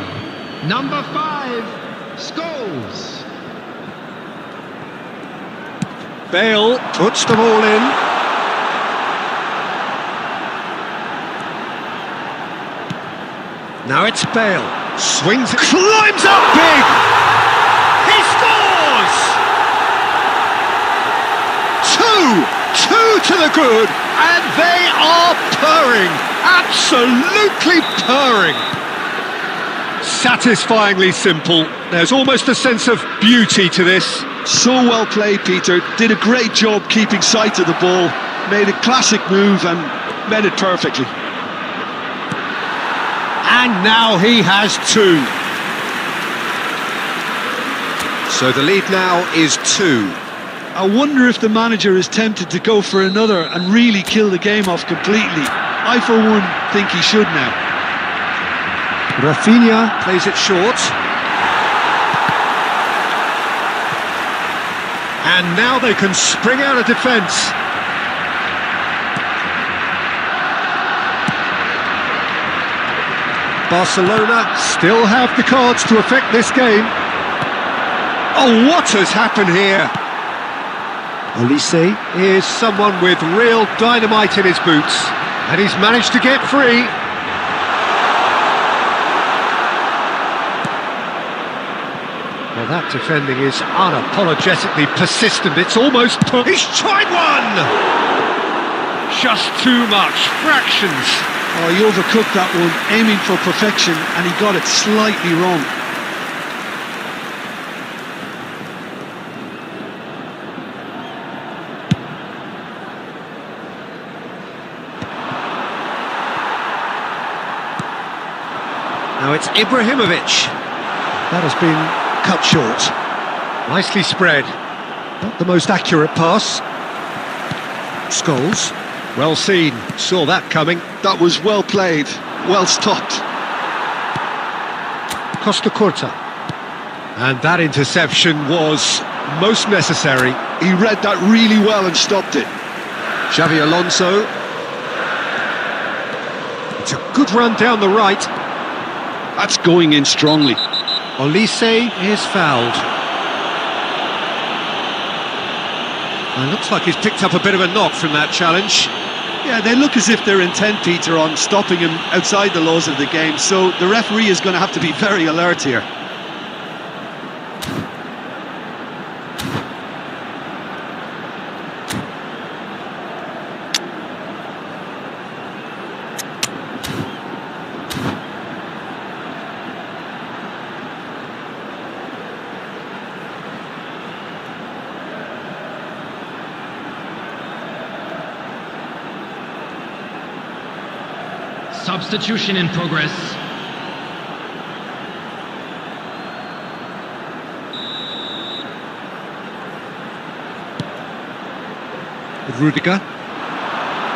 Number 5, Scholes. Bale puts them all in. Now it's Bale. Swings, climbs up big! He scores! Two to the good, and they are purring, absolutely purring. Satisfyingly simple. There's almost a sense of beauty to this. So well played, Peter. Did a great job keeping sight of the ball. Made a classic move and made it perfectly. And now he has 2. So the lead now is 2. I wonder if the manager is tempted to go for another and really kill the game off completely. I, for one, think he should now. Rafinha plays it short. And now they can spring out of defence. Barcelona still have the cards to affect this game. Oh, what has happened here? Olise is someone with real dynamite in his boots, and he's managed to get free. Well, that defending is unapologetically persistent. It's almost... He's tried one! Just too much. Fractions. Oh, he overcooked that one, aiming for perfection, and he got it slightly wrong. Now it's Ibrahimovic. That has been cut short. Nicely spread. Not the most accurate pass. Scholes. Well seen. Saw that coming. That was well played, well stopped. Costa Curta. And that interception was most necessary. He read that really well and stopped it. Xavi Alonso. It's a good run down the right. That's going in strongly. Olise is fouled. And looks like he's picked up a bit of a knock from that challenge. Yeah, they look as if they're intent, Peter, on stopping him outside the laws of the game, so the referee is going to have to be very alert here. Substitution in progress. Rudiger.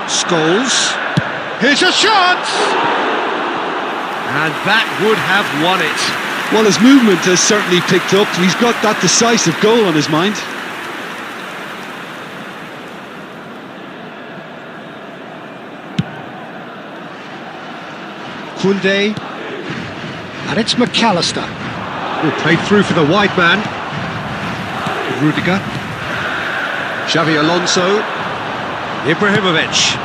Scholes. Here's a chance! And that would have won it. Well, his movement has certainly picked up. He's got that decisive goal on his mind. Koundé, and it's McAllister, who played through for the wide man. Rudiger, Xavi Alonso, Ibrahimovic.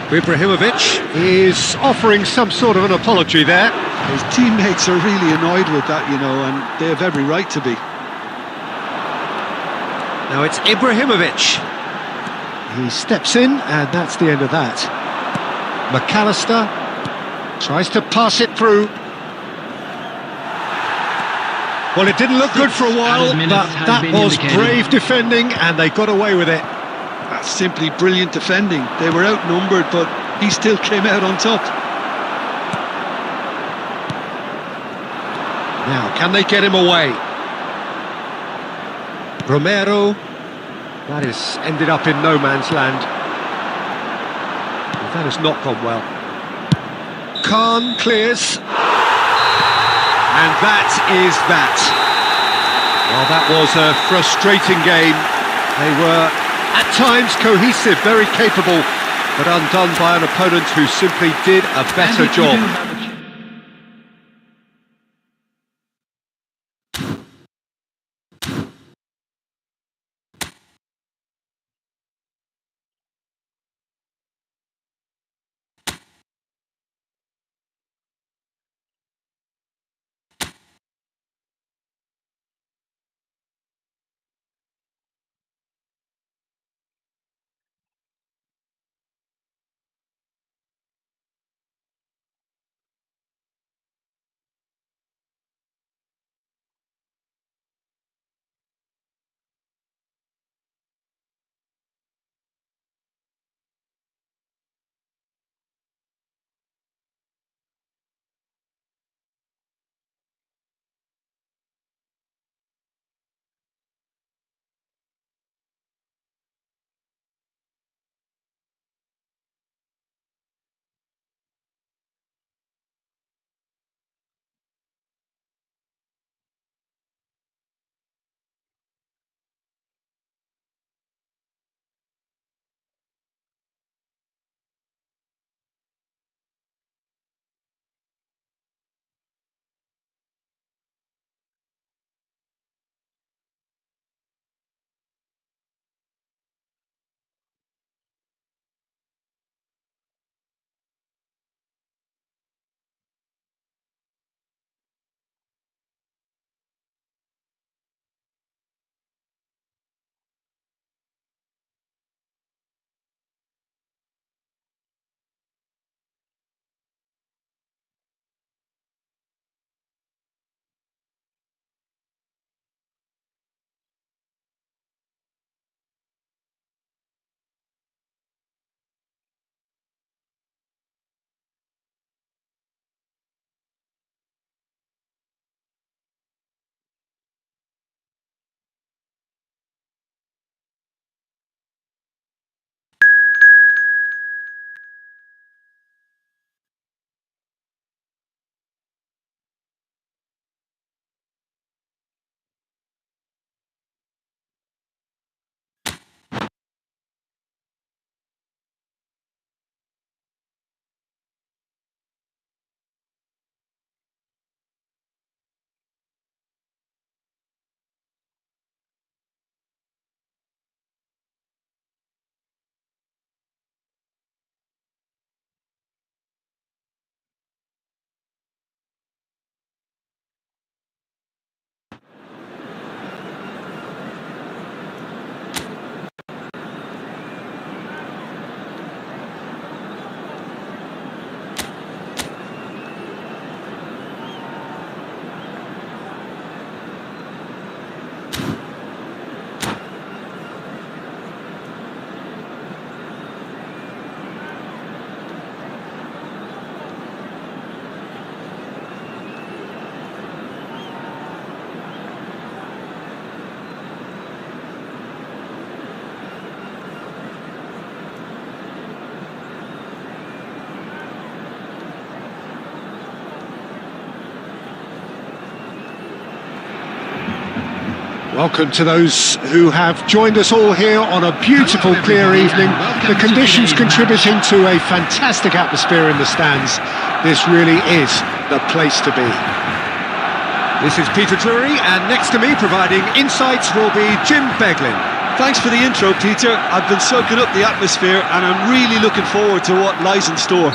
Ibrahimovic is offering some sort of an apology there. His teammates are really annoyed with that, you know, and they have every right to be. Now it's Ibrahimovic. He steps in, and that's the end of that. McAllister tries to pass it through. Well, it didn't look good for a while, but that was brave defending, and they got away with it. That's simply brilliant defending. They were outnumbered, but he still came out on top. Now, can they get him away? Romero. That has ended up in no man's land. That has not gone well. Khan clears. And that is that. Well, that was a frustrating game. They were, at times, cohesive, very capable, but undone by an opponent who simply did a better job. Welcome to those who have joined us all here on a beautiful, clear evening. The conditions contributing to a fantastic atmosphere in the stands. This really is the place to be. This is Peter Drury, and next to me providing insights will be Jim Beglin. Thanks for the intro, Peter. I've been soaking up the atmosphere and I'm really looking forward to what lies in store.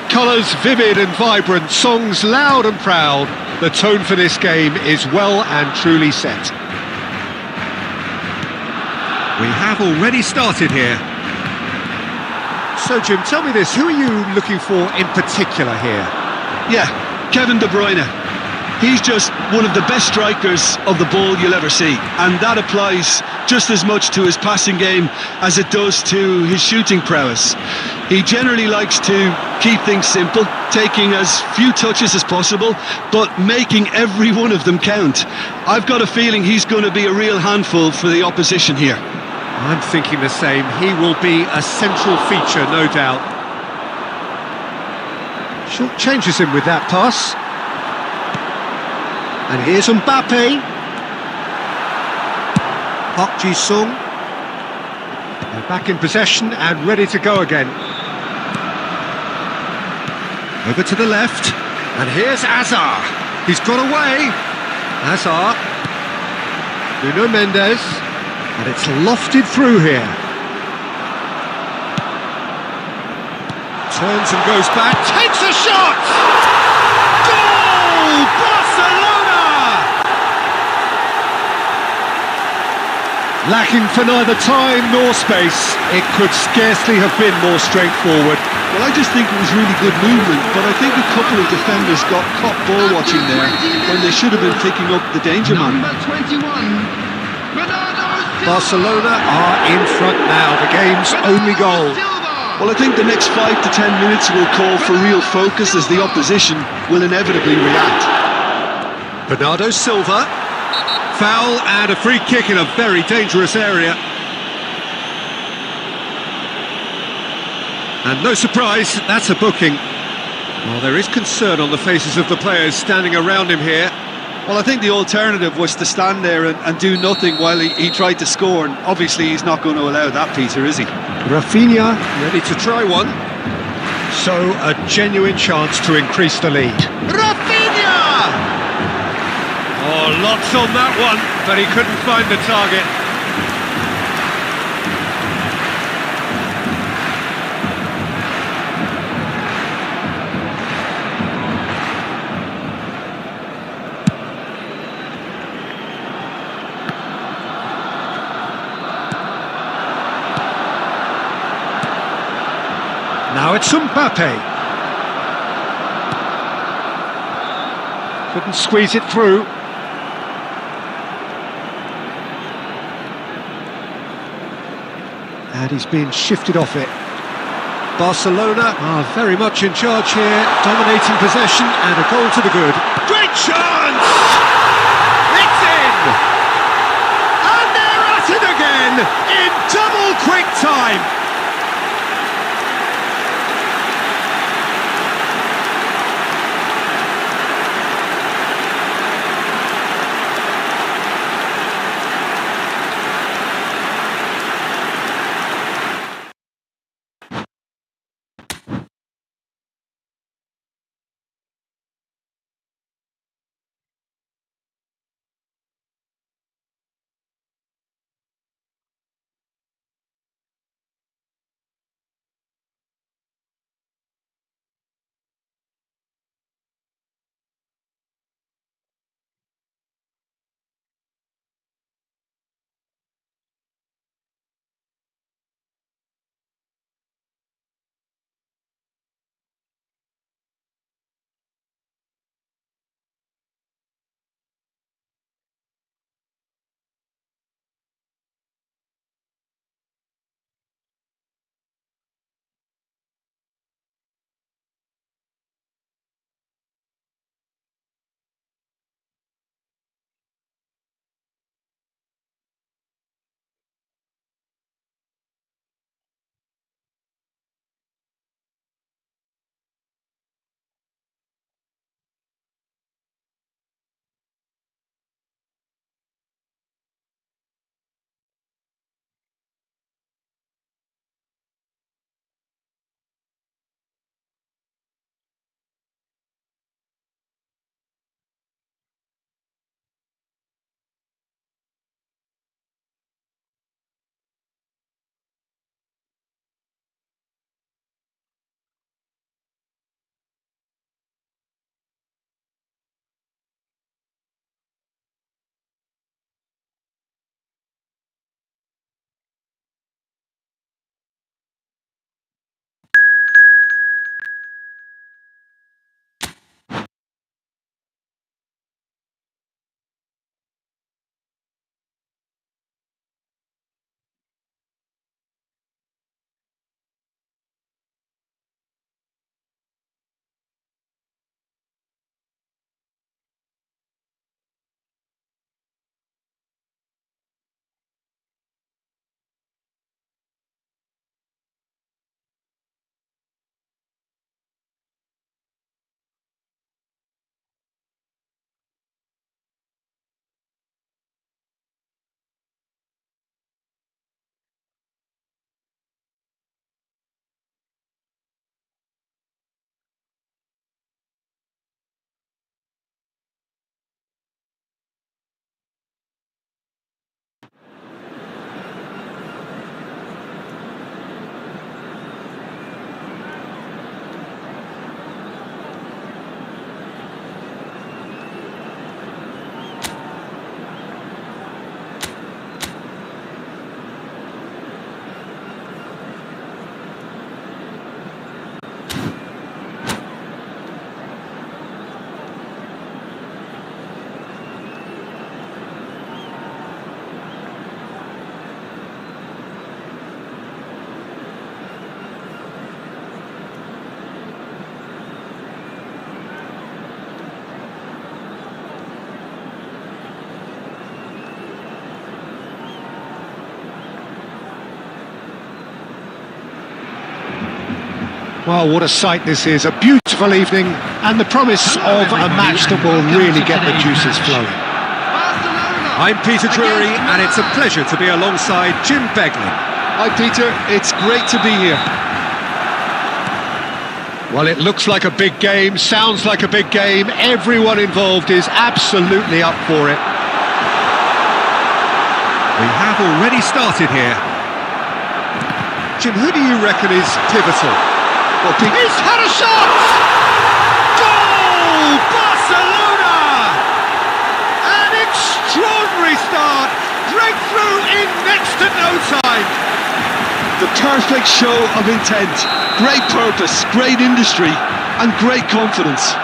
Colours vivid and vibrant, songs loud and proud. The tone for this game is well and truly set. We have already started here. So Jim, tell me this, who are you looking for in particular here? Yeah, Kevin De Bruyne. He's just one of the best strikers of the ball you'll ever see, and that applies just as much to his passing game as it does to his shooting prowess. He generally likes to keep things simple, taking as few touches as possible, but making every one of them count. I've got a feeling he's going to be a real handful for the opposition here. I'm thinking the same. He will be a central feature, no doubt. Short changes him with that pass. And here's Mbappe. Park Ji-sung. They're back in possession and ready to go again. Over to the left. And here's Azar. He's got away. Azar. Nuno Mendes. And it's lofted through here. Turns and goes back. Takes a shot! Goal! Barcelona! Lacking for neither time nor space, it could scarcely have been more straightforward. Well, I just think it was really good movement, but I think a couple of defenders got caught ball watching there when they should have been picking up the danger man. Number 21, Bernardo Silva. Barcelona are in front now, the game's only goal. Well, I think the next 5 to 10 minutes will call for real focus as the opposition will inevitably react. Bernardo Silva. Foul and a free kick in a very dangerous area. And no surprise, that's a booking. Well, there is concern on the faces of the players standing around him here. Well, I think the alternative was to stand there and do nothing while he tried to score, and obviously he's not going to allow that, Peter, is he? Rafinha ready to try one. So a genuine chance to increase the lead. Rafinha! Oh, lots on that one, but he couldn't find the target. Now it's Mbappe. Couldn't squeeze it through. And he's been shifted off it. Barcelona are very much in charge here, dominating possession and a goal to the good. Great chance! It's in! And they're at it again in double quick time. Well, what a sight this is. A beautiful evening and the promise of a match that will really get the juices flowing. Barcelona. I'm Peter Drury, and it's a pleasure to be alongside Jim Beglin. Hi Peter, it's great to be here. Well, it looks like a big game, sounds like a big game. Everyone involved is absolutely up for it. We have already started here. Jim, who do you reckon is pivotal? Well, He's had a shot! Goal! Barcelona! An extraordinary start. Breakthrough in next to no time. the perfect show of intent, great purpose, great industry and great confidence.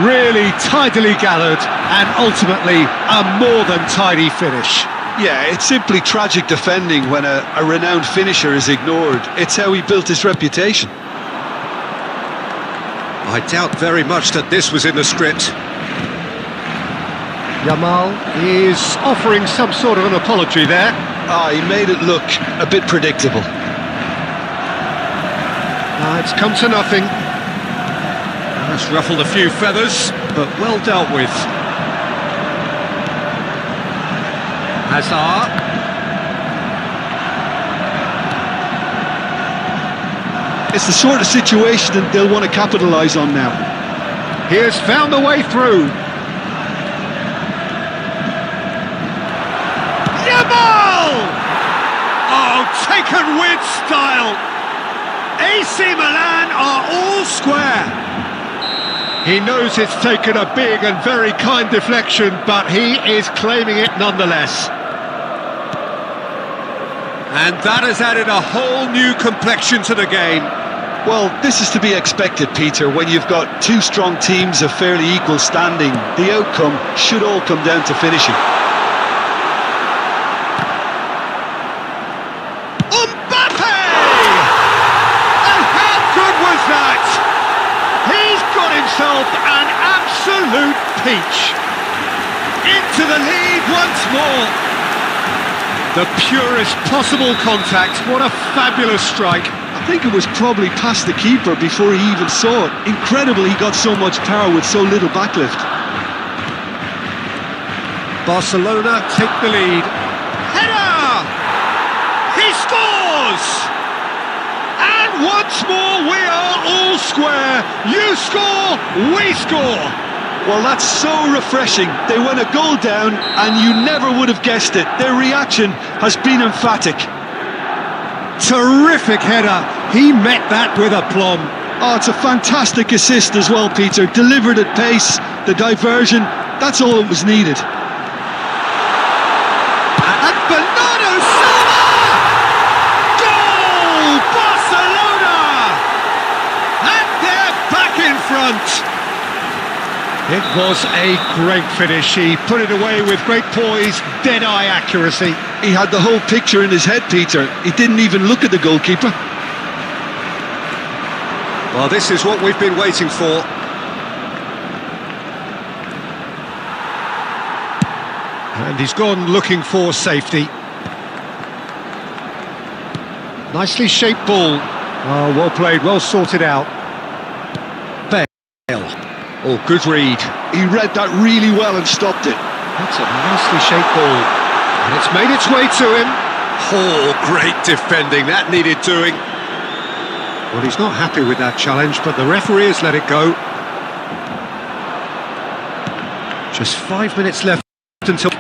Really tidily gathered and ultimately a more than tidy finish. Yeah, it's simply tragic defending when a renowned finisher is ignored. It's how he built his reputation. I doubt very much that this was in the script. Yamal is offering some sort of an apology there. He made it look a bit predictable. It's come to nothing. That's ruffled a few feathers, but well dealt with. Hazard. It's the sort of situation that they'll want to capitalise on now. He has found a way through. Yamal! Oh, taken with style. AC Milan are all square. He knows it's taken a big and very kind deflection, but he is claiming it nonetheless. And that has added a whole new complexion to the game. Well, this is to be expected, Peter. When you've got two strong teams of fairly equal standing, the outcome should all come down to finishing. Mbappe! And how good was that? He's got himself an absolute peach. Into the lead once more. The purest possible contact. What a fabulous strike. I think it was probably past the keeper before he even saw it. Incredible he got so much power with so little backlift. Barcelona take the lead. Header! He scores! And once more we are all square. You score, we score. Well, that's so refreshing. They went a goal down and you never would have guessed it. Their reaction has been emphatic. Terrific header. He met that with aplomb. Oh, it's a fantastic assist as well, Peter. Delivered at pace, the diversion, that's all that was needed. And Bernardo Silva! Goal! Barcelona! And they're back in front. It was a great finish. He put it away with great poise, dead-eye accuracy. He had the whole picture in his head, Peter. He didn't even look at the goalkeeper. Well, this is what we've been waiting for. And he's gone looking for safety. Nicely shaped ball. Oh, well played, well sorted out. Bale. Oh, good read. He read that really well and stopped it. That's a nicely shaped ball. And it's made its way to him. Oh, great defending. That needed doing. Well, he's not happy with that challenge, but the referee has let it go. Just 5 minutes left until...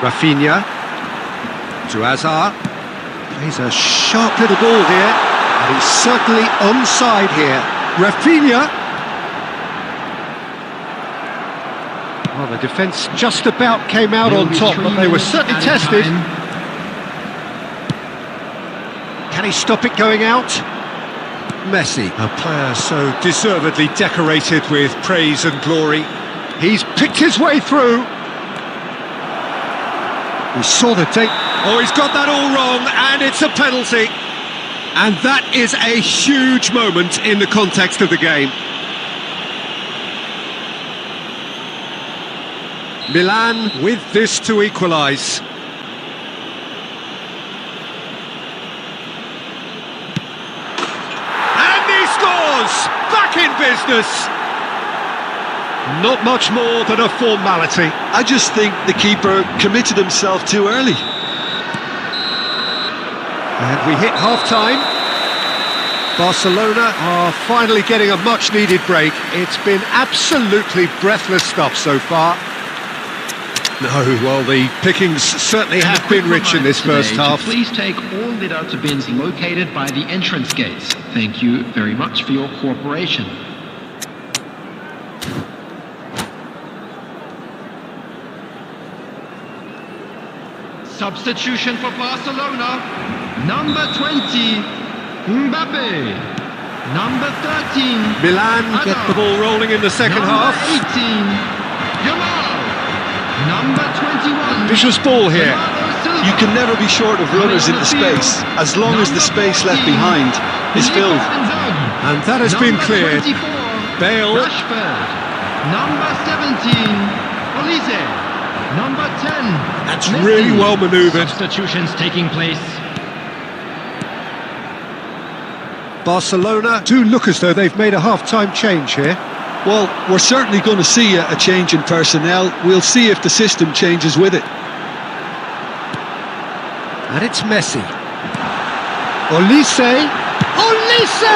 Rafinha. To Hazard. Plays a sharp little ball here. And he's certainly onside here. Rafinha. Well, the defence just about came out on top, but they were certainly tested. Can he stop it going out? Messi. A player so deservedly decorated with praise and glory. He's picked his way through. We saw the date. Oh, he's got that all wrong, and it's a penalty. And that is a huge moment in the context of the game. Milan with this to equalise. business. Not much more than a formality. I just think the keeper committed himself too early. And we hit half-time. Barcelona are finally getting a much-needed break. It's been absolutely breathless stuff so far. No, well, the pickings certainly have been rich in this first half. Please take all lit-out bins located by the entrance gates. Thank you very much for your cooperation. Substitution for Barcelona. Number 20, Mbappe. Number 13, Milan get the ball rolling in the second half. Number 18, Yamal. Number 21, Vicious ball here. Bernardo Silva. You can never be short of runners in the space, as long as the space left behind is filled. And that has been cleared. Bale. Rashford. Number 17, Olise. Number 10. That's really well manoeuvred. Substitutions taking place. Barcelona do look as though they've made a half-time change here. Well, we're certainly going to see a change in personnel. We'll see if the system changes with it. And it's Messi. Olise. Olise!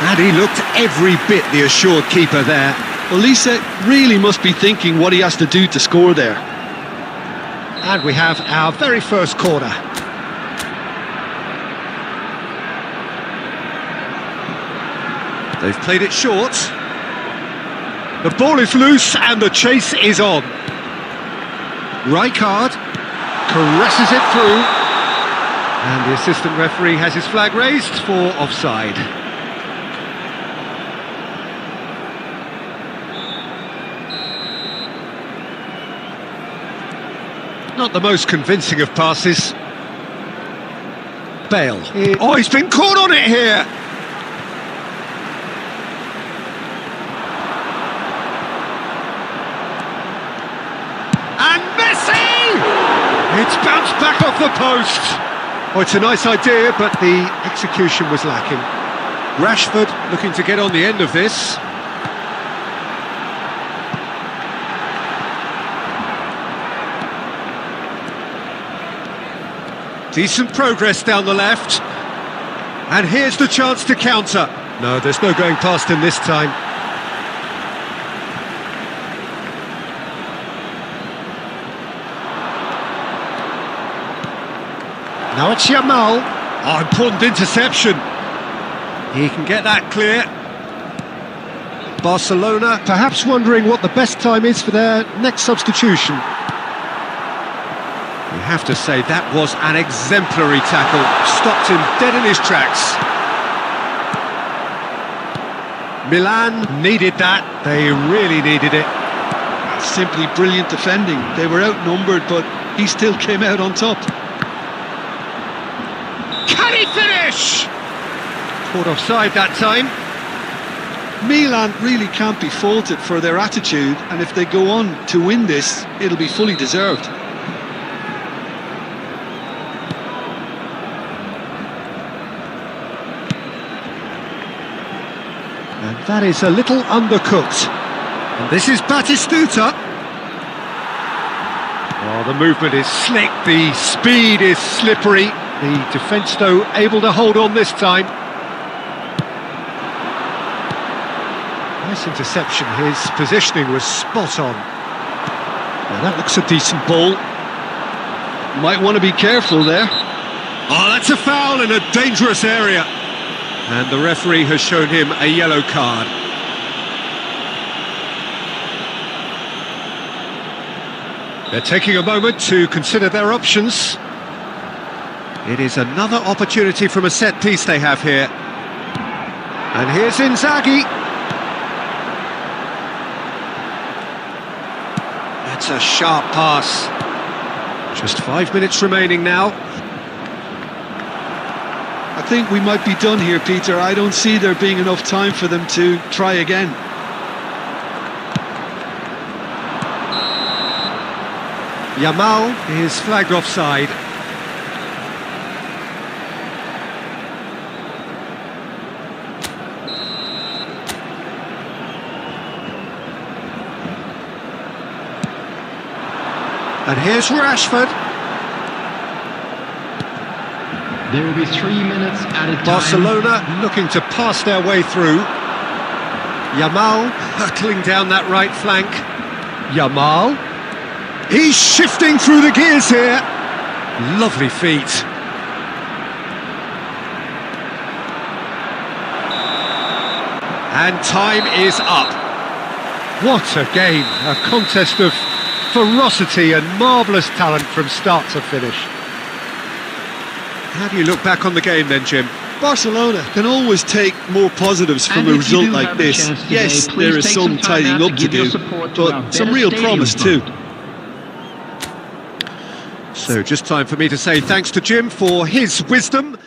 And he looked every bit the assured keeper there. Olise really must be thinking what he has to do to score there. And we have our very first corner. They've played it short. The ball is loose and the chase is on. Rijkaard caresses it through. And the assistant referee has his flag raised for offside. Not the most convincing of passes. Bale. Oh, he's been caught on it here. And Messi! It's bounced back off the post. Oh, it's a nice idea, but the execution was lacking. Rashford looking to get on the end of this. Decent progress down the left. And here's the chance to counter. No, there's no going past him this time. Now it's Yamal. Oh, important interception. He can get that clear. Barcelona perhaps wondering what the best time is for their next substitution. You have to say that was an exemplary tackle. Stopped him dead in his tracks. Milan needed that. They really needed it. Simply brilliant defending. They were outnumbered, but he still came out on top. Can he finish? Caught offside that time. Milan really can't be faulted for their attitude, and if they go on to win this, it'll be fully deserved. And that is a little undercooked. And this is Batistuta. Oh, the movement is slick, the speed is slippery. The defence, though, able to hold on this time. Nice interception, his positioning was spot on. Well, that looks a decent ball. Might want to be careful there. Oh, that's a foul in a dangerous area. And the referee has shown him a yellow card. They're taking a moment to consider their options. It is another opportunity from a set piece they have here. And here's Inzaghi. That's a sharp pass. Just 5 minutes remaining now. I think we might be done here, Peter. I don't see there being enough time for them to try again. Yamal is flagged offside. And here's Rashford. There will be 3 minutes added time. Barcelona looking to pass their way through. Yamal hurtling down that right flank. Yamal. He's shifting through the gears here. Lovely feet. And time is up. What a game, a contest of ferocity and marvellous talent from start to finish. How do you look back on the game then, Jim? Barcelona can always take more positives from And a if you result do like have a this. chance today, Yes, please there is take some some time tidying out to up to give your do, support to our but some better real stadium promise too. fund. So just time for me to say thanks to Jim for his wisdom.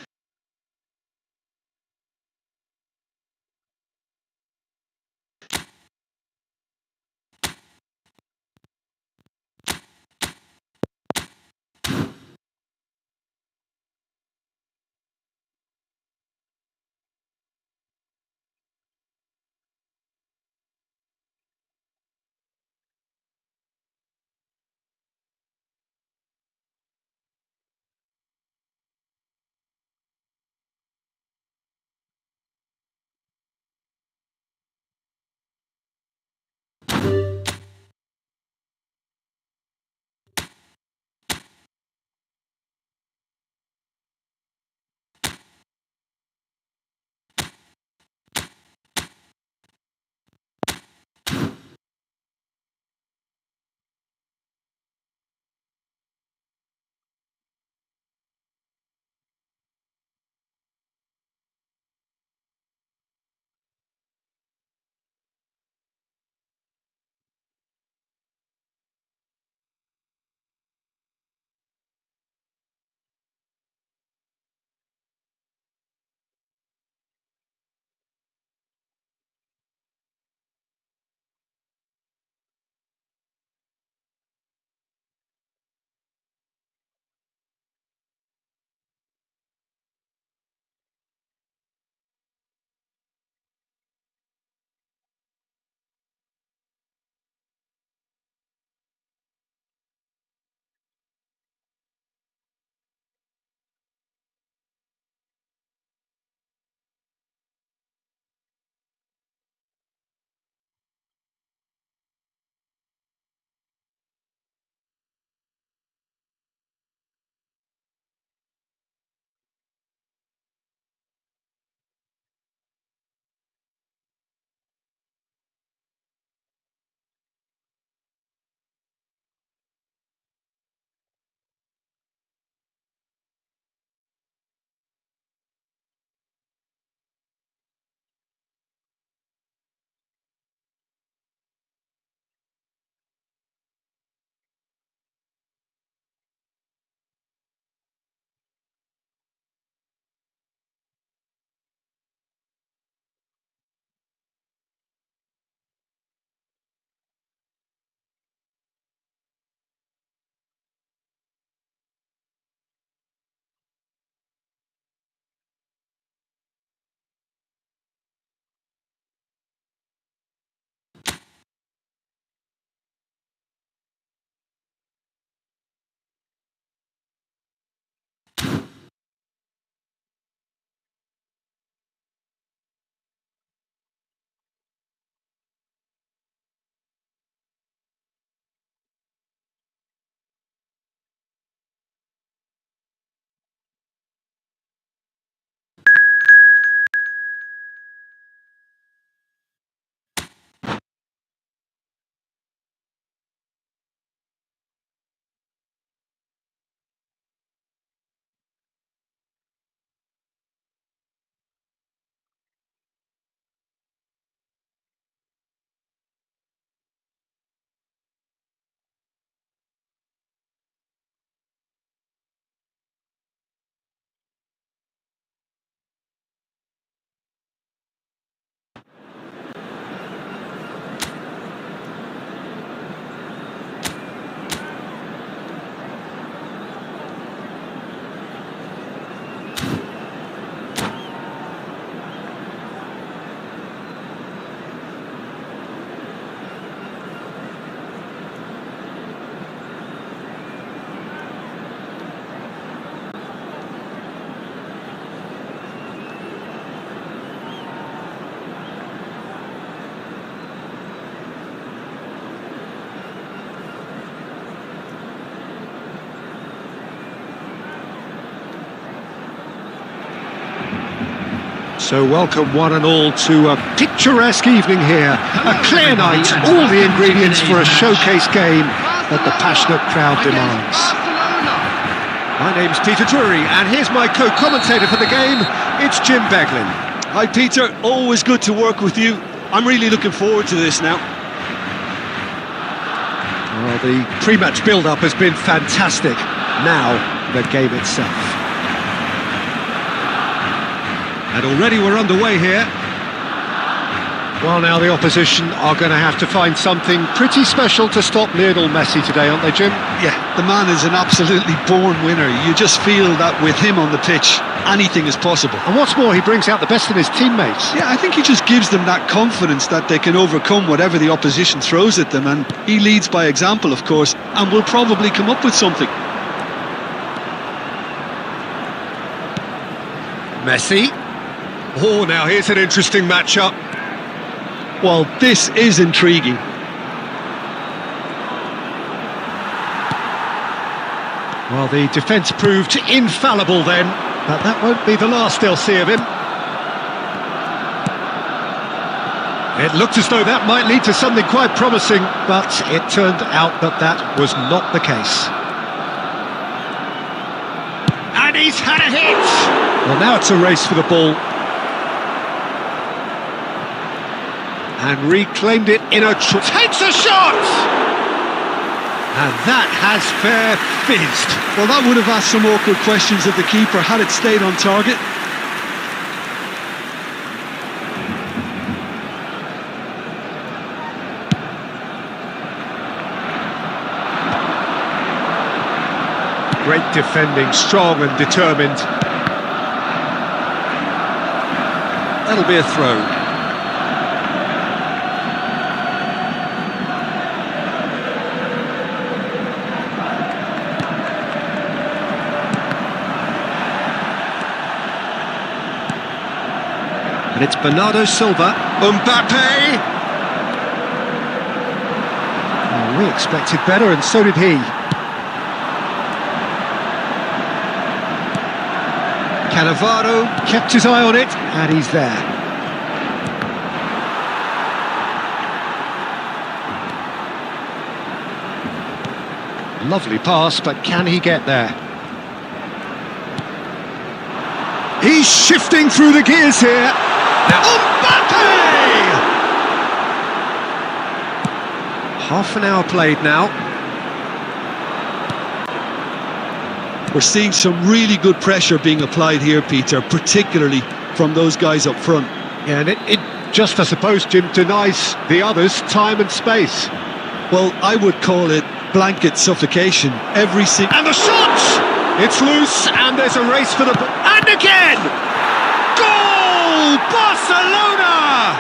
So welcome one and all to a picturesque evening here. A clear night, all the ingredients for a showcase game that the passionate crowd demands. My name's Peter Drury, and here's my co-commentator for the game. It's Jim Beglin. Hi Peter, always good to work with you. I'm really looking forward to this now. Well, the pre-match build-up has been fantastic. Now, the game itself. And already we're underway here. Well, now the opposition are going to have to find something pretty special to stop Lionel Messi today, aren't they, Jim? Yeah, the man is an absolutely born winner. You just feel that with him on the pitch, anything is possible. And what's more, he brings out the best in his teammates. Yeah, I think he just gives them that confidence that they can overcome whatever the opposition throws at them, and he leads by example, of course, and will probably come up with something. Messi. Oh, now here's an interesting matchup. Well, this is intriguing. Well, the defence proved infallible then, but that won't be the last they'll see of him. It looked as though that might lead to something quite promising, but it turned out that that was not the case. And he's had a hit! Well, now it's a race for the ball. And reclaimed it in a... takes a shot! And that has fair fizzed. Well, that would have asked some awkward questions of the keeper had it stayed on target. Great defending, strong and determined. That'll be a throw. And it's Bernardo Silva. Mbappe! Oh, we expected better, and so did he. Cannavaro kept his eye on it, and he's there. Lovely pass, but can he get there? He's shifting through the gears here. Now, Mbappe! Half an hour played now. We're seeing some really good pressure being applied here, Peter, particularly from those guys up front. Yeah, and it just, I suppose, Jim, denies the others time and space. Well, I would call it blanket suffocation. Every single... And the shot! It's loose, and there's a race for the... And again! Goal! Barcelona!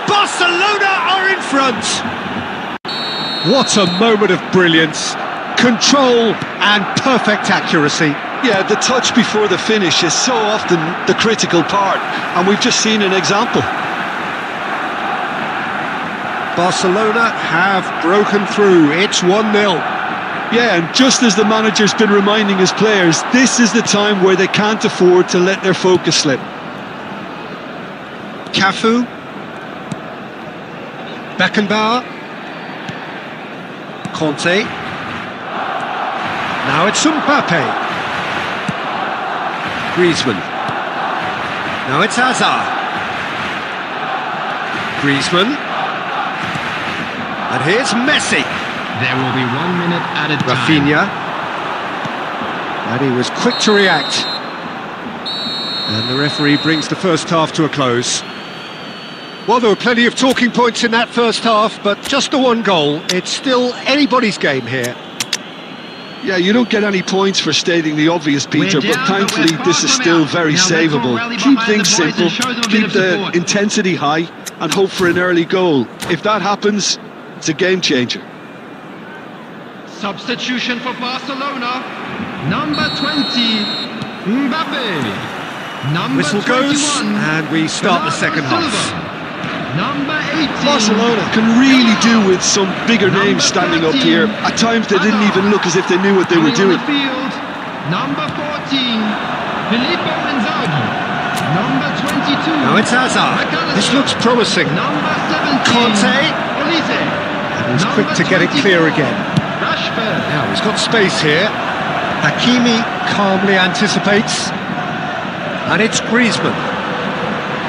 Barcelona are in front! What a moment of brilliance. Control and perfect accuracy. Yeah, the touch before the finish is so often the critical part, and we've just seen an example. Barcelona have broken through. It's 1-0. Yeah, and just as the manager's been reminding his players, this is the time where they can't afford to let their focus slip. Cafu. Beckenbauer. Conte. Now it's Mbappe. Griezmann. Now it's Hazard. Griezmann. And here's Messi. There will be 1 minute added time. Rafinha. And he was quick to react. And the referee brings the first half to a close. Well, there were plenty of talking points in that first half, but just the one goal. It's still anybody's game here. Yeah, you don't get any points for stating the obvious, Peter, but thankfully this is still very savable. Keep things simple, keep the intensity high, and hope for an early goal. If that happens, it's a game changer. Substitution for Barcelona. Number 20, Mbappe. Number Whistle 21, goes, and we start the second half. Number 18. Barcelona can really do with some bigger names standing up here. At times they didn't even look as if they knew what they were doing. Number 14, Filippo Inzaghi. Number 20. 22. Now it's Hazard. This looks promising. Number 17. Conte. Olise. And he's quick to get it clear again. Rashford. Now he's got space here. Hakimi calmly anticipates. And it's Griezmann.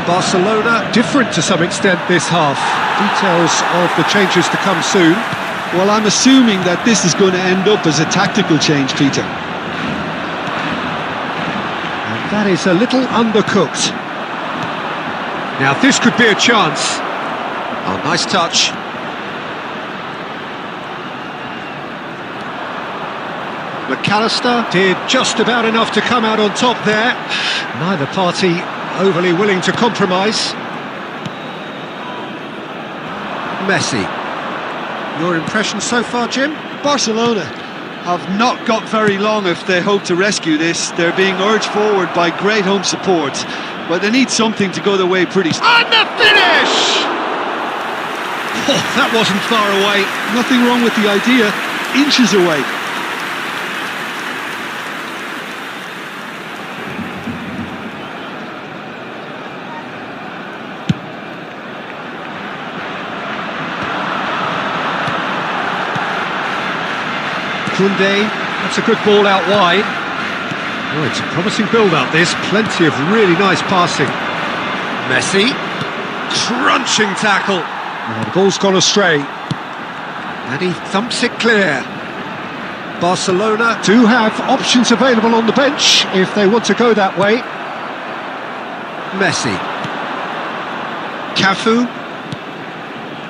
Barcelona different to some extent this half. Details of the changes to come soon. Well, I'm assuming that this is going to end up as a tactical change, Peter. And that is a little undercooked. Now this could be a chance. Oh, nice touch. McAllister did just about enough to come out on top there. Neither party overly willing to compromise. Messi. Your impression so far, Jim? Barcelona have not got very long if they hope to rescue this. They're being urged forward by great home support, but they need something to go their way pretty soon. And the finish! Oh, that wasn't far away. Nothing wrong with the idea, inches away. Koundé, that's a good ball out wide. Oh, it's a promising build-up, this. Plenty of really nice passing. Messi, crunching tackle. Oh, the ball's gone astray. And he thumps it clear. Barcelona do have options available on the bench if they want to go that way. Messi. Cafu.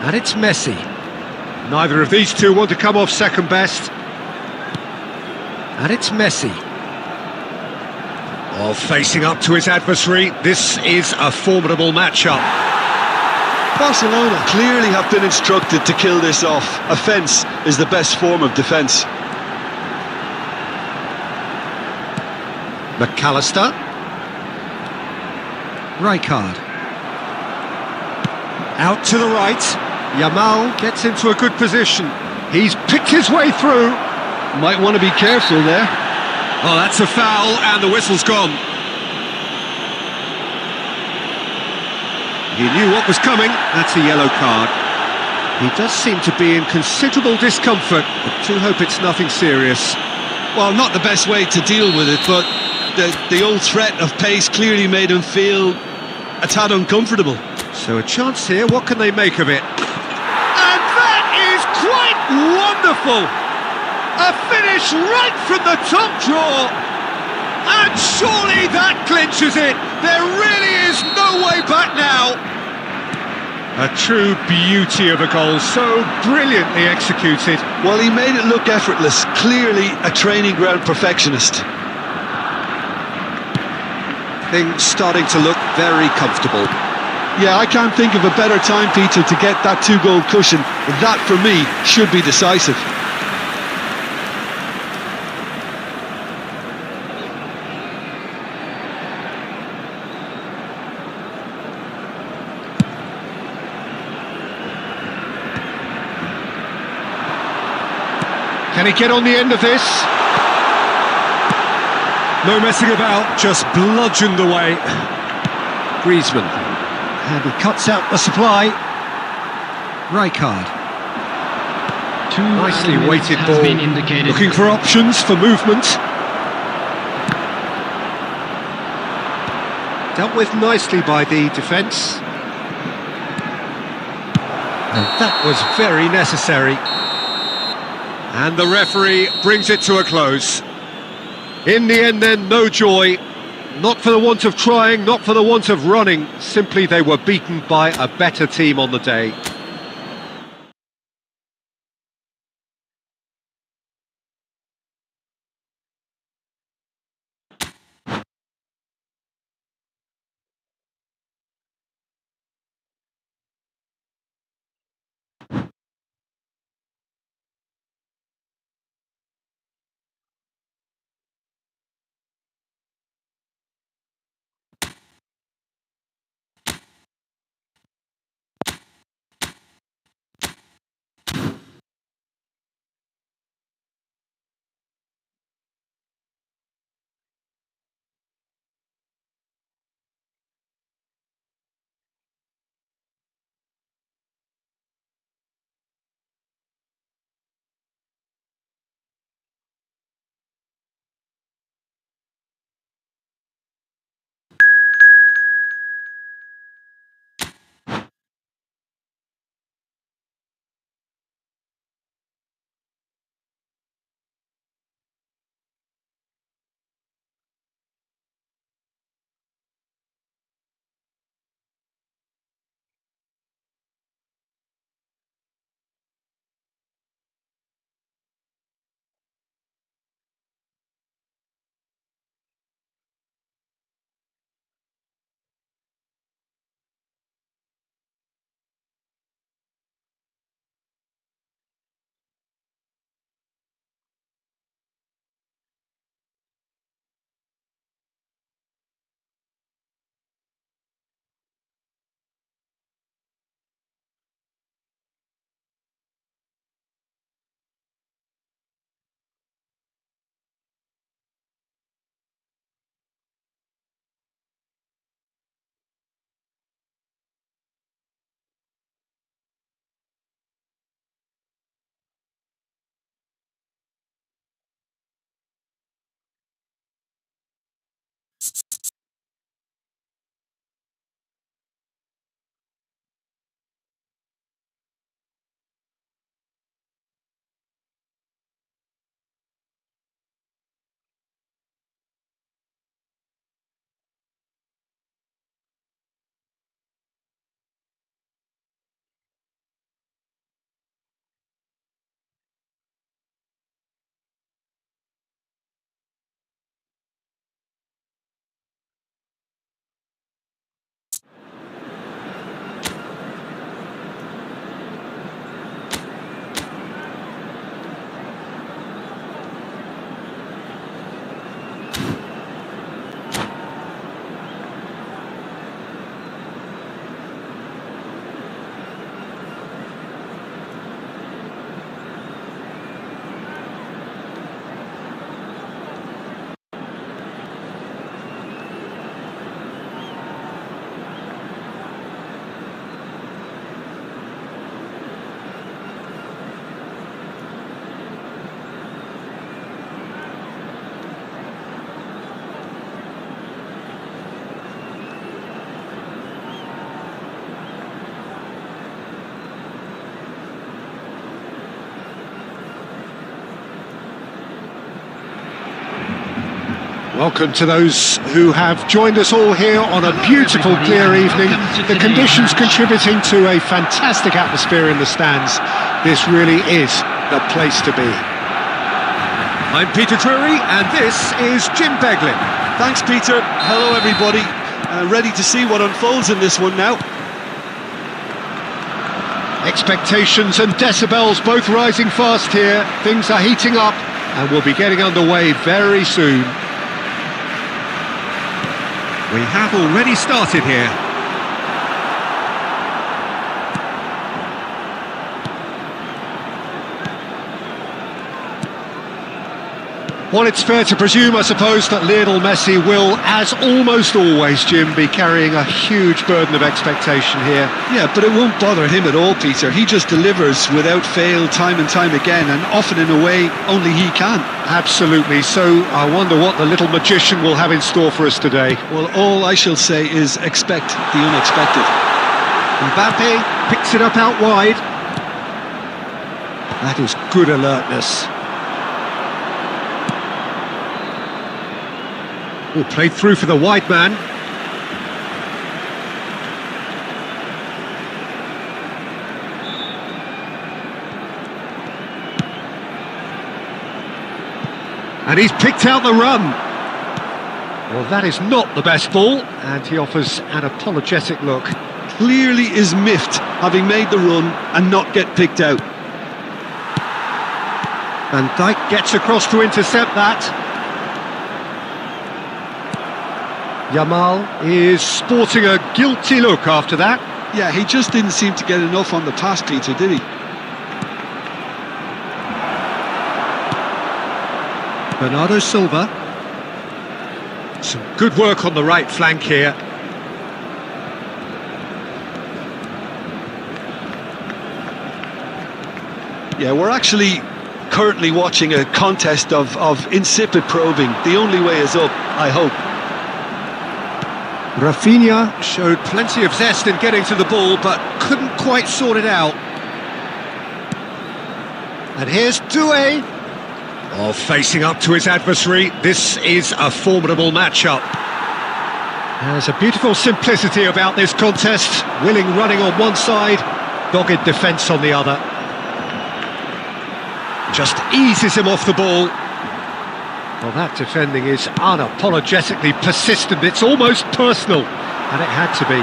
And it's Messi. Neither of these two want to come off second best. And it's Messi. Oh, facing up to his adversary. This is a formidable matchup. Barcelona clearly have been instructed to kill this off. Offence is the best form of defence. McAllister. Rijkaard. Out to the right. Yamal gets into a good position. He's picked his way through. Might want to be careful there. Oh, that's a foul, and the whistle's gone. He knew what was coming. That's a yellow card. He does seem to be in considerable discomfort, but do hope it's nothing serious. Well, not the best way to deal with it, but the old threat of pace clearly made him feel a tad uncomfortable. So a chance here, what can they make of it? And that is quite wonderful! A finish right from the top drawer! And surely that clinches it! There really is no way back now! A true beauty of a goal, so brilliantly executed. Well, he made it look effortless, clearly a training ground perfectionist. Things starting to look very comfortable. Yeah, I can't think of a better time, Peter, to get that two-goal cushion. That, for me, should be decisive. Can he get on the end of this? No messing about, just bludgeoned away. Griezmann. And he cuts out the supply. Rijkaard. Nicely weighted ball. Looking for options for movement. Dealt with nicely by the defence. And that was very necessary. And the referee brings it to a close. In the end then, no joy. Not for the want of trying, not for the want of running. Simply they were beaten by a better team on the day. Welcome to those who have joined us all here on a beautiful, clear evening. The conditions contributing to a fantastic atmosphere in the stands. This really is the place to be. I'm Peter Drury, and this is Jim Beglin. Thanks, Peter. Hello, everybody. Ready to see what unfolds in this one now. Expectations and decibels both rising fast here. Things are heating up, and we'll be getting underway very soon. We have already started here. Well, it's fair to presume, I suppose, that Lionel Messi will, as almost always, Jim, be carrying a huge burden of expectation here. Yeah, but it won't bother him at all, Peter. He just delivers without fail time and time again, and often in a way only he can. Absolutely. So I wonder what the little magician will have in store for us today. Well, all I shall say is expect the unexpected. Mbappe picks it up out wide. That is good alertness. Oh, played through for the wide man. And he's picked out the run. Well, that is not the best ball, and he offers an apologetic look. Clearly is miffed, having made the run and not get picked out. Van Dijk gets across to intercept that. Yamal is sporting a guilty look after that. Yeah, he just didn't seem to get enough on the pass, Peter, did he? Bernardo Silva. Some good work on the right flank here. Yeah, we're actually currently watching a contest of insipid probing. The only way is up, I hope. Rafinha showed plenty of zest in getting to the ball, but couldn't quite sort it out. And here's Doué. Oh, facing up to his adversary. This is a formidable matchup. There's a beautiful simplicity about this contest. Willing running on one side, dogged defence on the other. Just eases him off the ball. Well, that defending is unapologetically persistent. It's almost personal, and it had to be.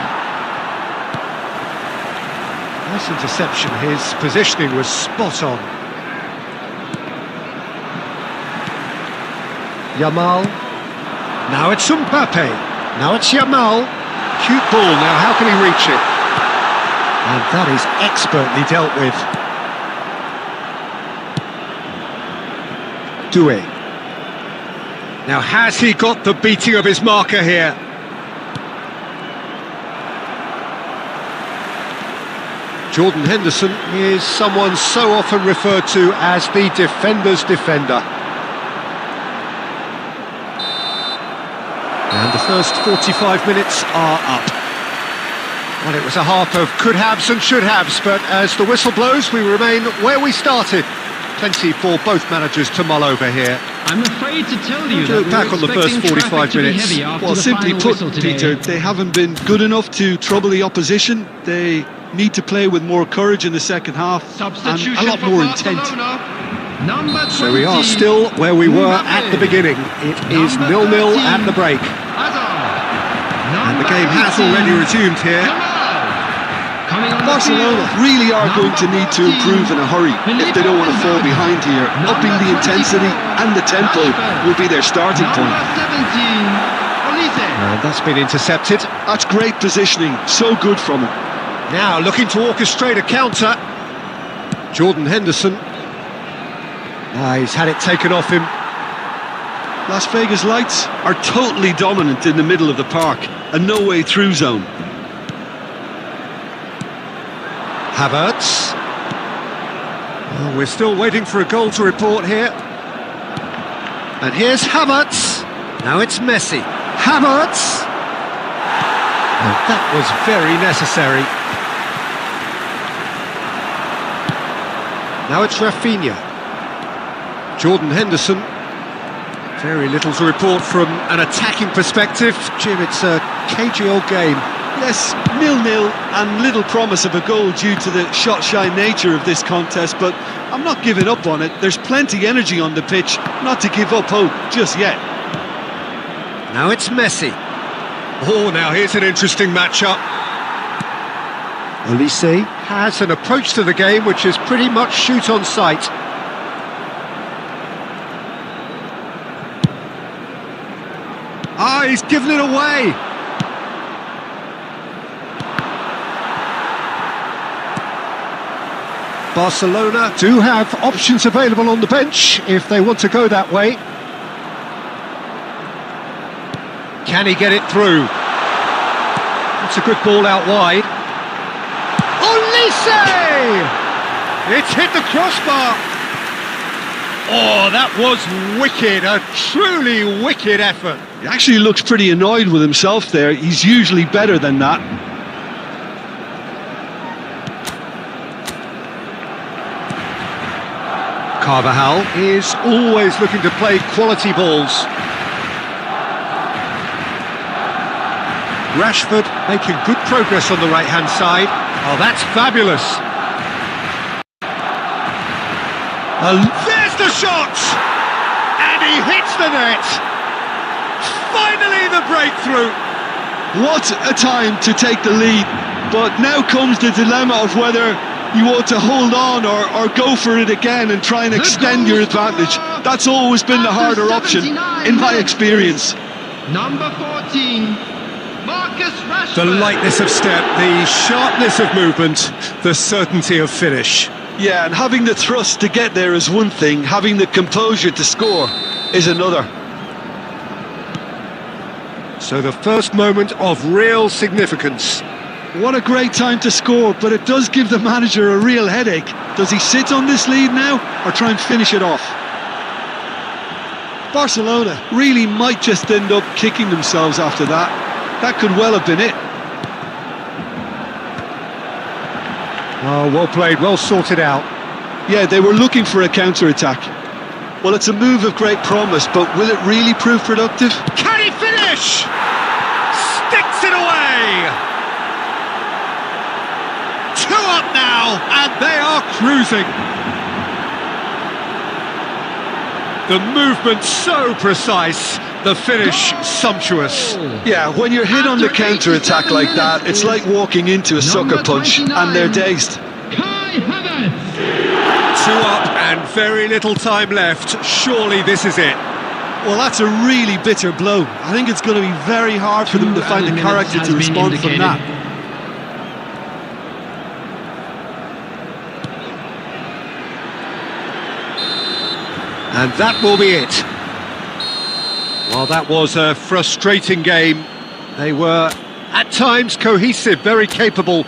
Nice interception. His positioning was spot on. Yamal. Now it's Mbappe. Now it's Yamal. Cute ball. Now how can he reach it? And that is expertly dealt with. Doué. Now, has he got the beating of his marker here? Jordan Henderson is someone so often referred to as the defender's defender. And the first 45 minutes are up. Well, it was a half of could-haves and should-haves, but as the whistle blows, we remain where we started. Plenty for both managers to mull over here. I'm afraid to tell you Look back on the first 45 minutes. Well, simply put, Peter, they haven't been good enough to trouble the opposition. They need to play with more courage in the second half and a lot more intent. So we are still where we were at the beginning. It is 0-0 at the break. And the game has already resumed here. Barcelona really are going to need to improve in a hurry if they don't want to fall behind here. Upping the intensity and the tempo will be their starting point. And that's been intercepted. That's great positioning, so good from him. Now looking to orchestrate a counter. Jordan Henderson. He's had it taken off him. Las Vegas Lights are totally dominant in the middle of the park, a no-way through zone. Havertz. Oh, we're still waiting for a goal to report here. And here's Havertz. Now it's Messi. Havertz. And that was very necessary. Now it's Rafinha. Jordan Henderson. Very little to report from an attacking perspective. Jim, it's a cagey old game. Yes, 0-0 and little promise of a goal due to the shot-shy nature of this contest, but I'm not giving up on it. There's plenty energy on the pitch, not to give up hope just yet. Now it's Messi. Oh, now here's an interesting matchup. Olise has an approach to the game which is pretty much shoot on sight. Ah, he's given it away. Barcelona do have options available on the bench if they want to go that way. Can he get it through? That's a good ball out wide. Olise! It's hit the crossbar. Oh, that was wicked, a truly wicked effort. He actually looks pretty annoyed with himself there. He's usually better than that. Carvajal is always looking to play quality balls. Rashford making good progress on the right-hand side. Oh, that's fabulous. There's the shot! And he hits the net! Finally the breakthrough! What a time to take the lead, but now comes the dilemma of whether you ought to hold on or go for it again and try and extend your advantage. That's always been the harder option, in my experience. Number 14, Marcus Rashford. The lightness of step, the sharpness of movement, the certainty of finish. Yeah, and having the thrust to get there is one thing, having the composure to score is another. So the first moment of real significance. What a great time to score, but it does give the manager a real headache. Does he sit on this lead now, or try and finish it off? Barcelona really might just end up kicking themselves after that. That could well have been it. Oh, well played, well sorted out. Yeah, they were looking for a counter-attack. Well, it's a move of great promise, but will it really prove productive? Can he finish? Sticks it away! 2 up now, and they are cruising. The movement so precise, the finish sumptuous. Yeah, when you're hit on the counter-attack like that, it's like walking into a sucker punch, and they're dazed. Kai Havertz. 2 up and very little time left. Surely this is it. Well, that's a really bitter blow. I think it's going to be very hard for them to find the character to respond from that. And that will be it. Well, that was a frustrating game. They were, at times, cohesive, very capable.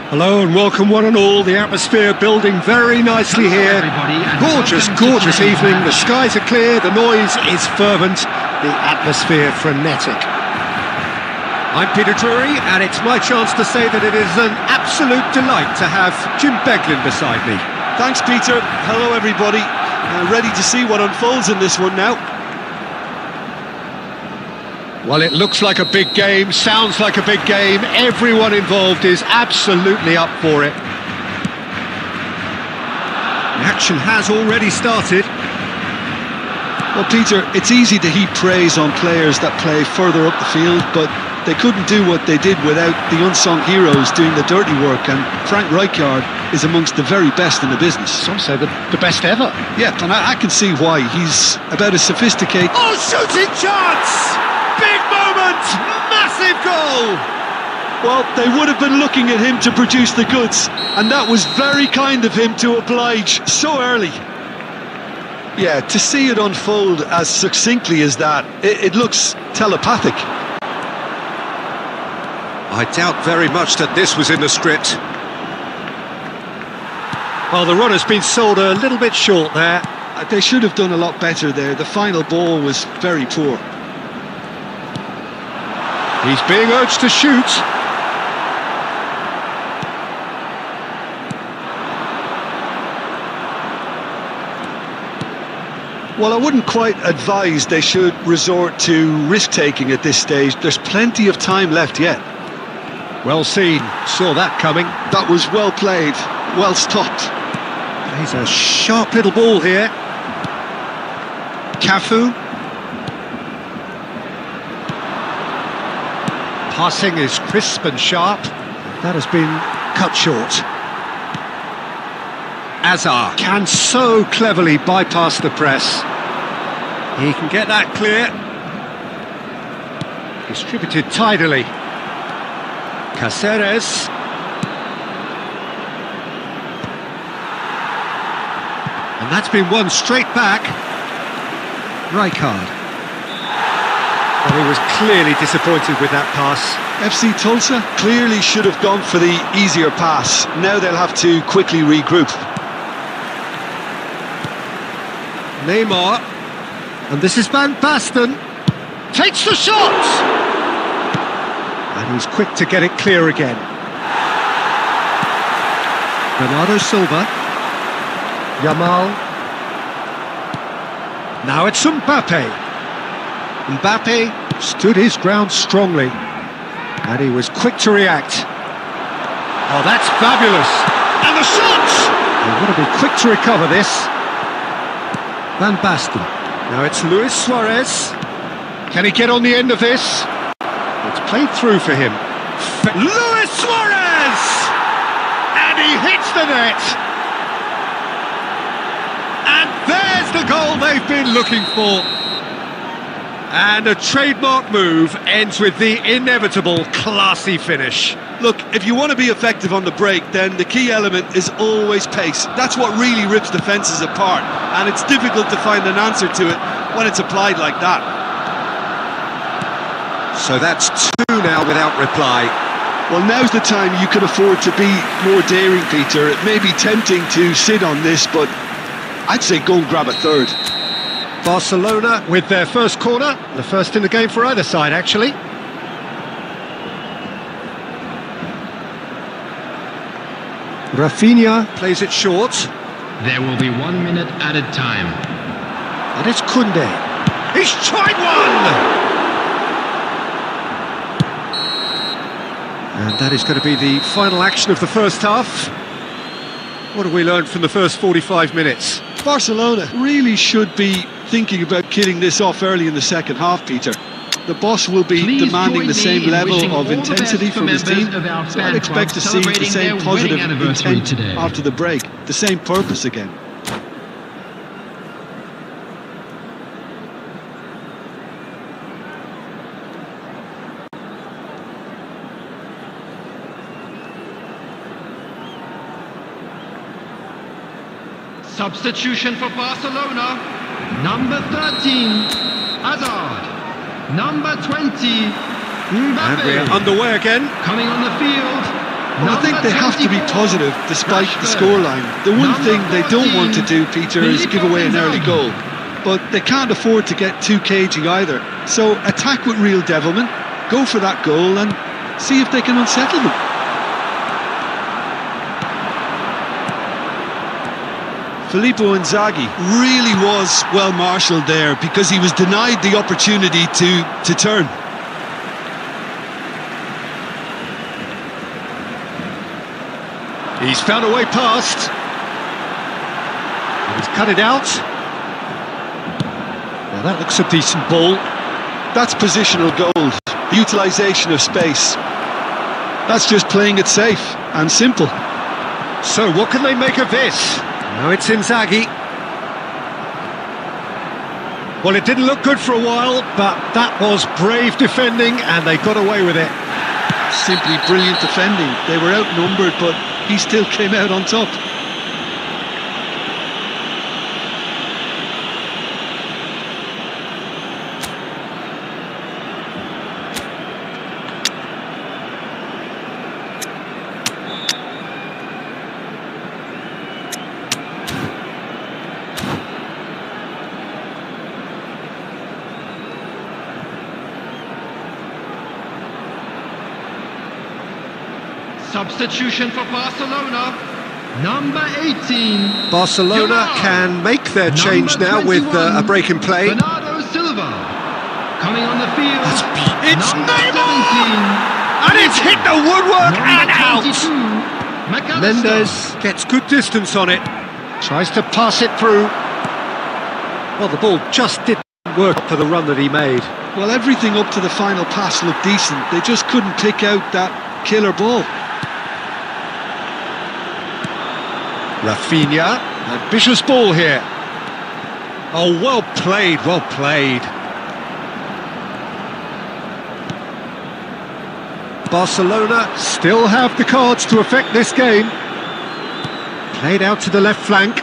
Hello and welcome one and all. The atmosphere building very nicely here. Gorgeous, gorgeous evening. The skies are clear, the noise is fervent, the atmosphere frenetic. I'm Peter Drury, and it's my chance to say that it is an absolute delight to have Jim Beglin beside me. Thanks, Peter. Hello, everybody. Ready to see what unfolds in this one now. Well, it looks like a big game, sounds like a big game. Everyone involved is absolutely up for it. The action has already started. Well, Peter, it's easy to heap praise on players that play further up the field, but they couldn't do what they did without the unsung heroes doing the dirty work, and Frank Rijkaard is amongst the very best in the business. Some say the best ever. Yeah, and I can see why. He's about as sophisticated... Oh, shooting chance! Big moment! Massive goal! Well, they would have been looking at him to produce the goods, and that was very kind of him to oblige so early. Yeah, to see it unfold as succinctly as that, it looks telepathic. I doubt very much that this was in the script. Well, the run has been sold a little bit short there. They should have done a lot better there. The final ball was very poor. He's being urged to shoot. Well, I wouldn't quite advise they should resort to risk-taking at this stage. There's plenty of time left yet. Well seen, saw that coming. That was well played, well stopped. He's a sharp little ball here. Cafu. Passing is crisp and sharp. That has been cut short. Azar can so cleverly bypass the press. He can get that clear. Distributed tidily. Caceres. And that's been won straight back. Rijkaard. Well, he was clearly disappointed with that pass. FC Tulsa clearly should have gone for the easier pass. Now they'll have to quickly regroup. Neymar. And this is Van Basten. Takes the shot! And he's quick to get it clear again. Bernardo Silva. Yamal. Now it's Mbappe. Mbappe stood his ground strongly. And he was quick to react. Oh, that's fabulous! And the shot! They want to be quick to recover this. Van Basten. Now it's Luis Suarez. Can he get on the end of this? It's played through for him. Luis Suarez! And he hits the net! And there's the goal they've been looking for. And a trademark move ends with the inevitable classy finish. Look, if you want to be effective on the break, then the key element is always pace. That's what really rips defences apart, and it's difficult to find an answer to it when it's applied like that. So that's 2 now without reply. Well, now's the time you can afford to be more daring, Peter. It may be tempting to sit on this, but I'd say go and grab a third. Barcelona with their first corner, the first in the game for either side, actually. Rafinha plays it short. There will be 1 minute added time. And it's Koundé. He's tried one! And that is going to be the final action of the first half. What have we learned from the first 45 minutes? Barcelona really should be thinking about killing this off early in the second half, Peter. The boss will be demanding the same level of intensity from his team, so I'd expect to see the same positive intent after the break, the same purpose again. Substitution for Barcelona. Number 13, Hazard. Number 20, Mbappe. And we're underway again. Coming on the field, Well, I think they have to be positive despite the scoreline. The one thing they don't want to do, Peter, is give away an early goal. But they can't afford to get too cagey either. So attack with real devilment, go for that goal and see if they can unsettle them. Filippo Inzaghi really was well marshalled there because he was denied the opportunity to turn. He's found a way past. He's cut it out. Well, that looks a decent ball. That's positional gold, utilisation of space. That's just playing it safe and simple. So what can they make of this? Now it's Inzaghi. Well, it didn't look good for a while, but that was brave defending and they got away with it. Simply brilliant defending. They were outnumbered, but he still came out on top. Substitution for Barcelona, number 18. Barcelona can make their change now with a break in play. Bernardo Silva coming on the field. It's number Neymar! 17. And it's hit the woodwork and out! McAllister. Mendes gets good distance on it. Tries to pass it through. Well, the ball just didn't work for the run that he made. Well, everything up to the final pass looked decent. They just couldn't pick out that killer ball. Rafinha, ambitious ball here. Oh, well played, well played. Barcelona still have the cards to affect this game. Played out to the left flank,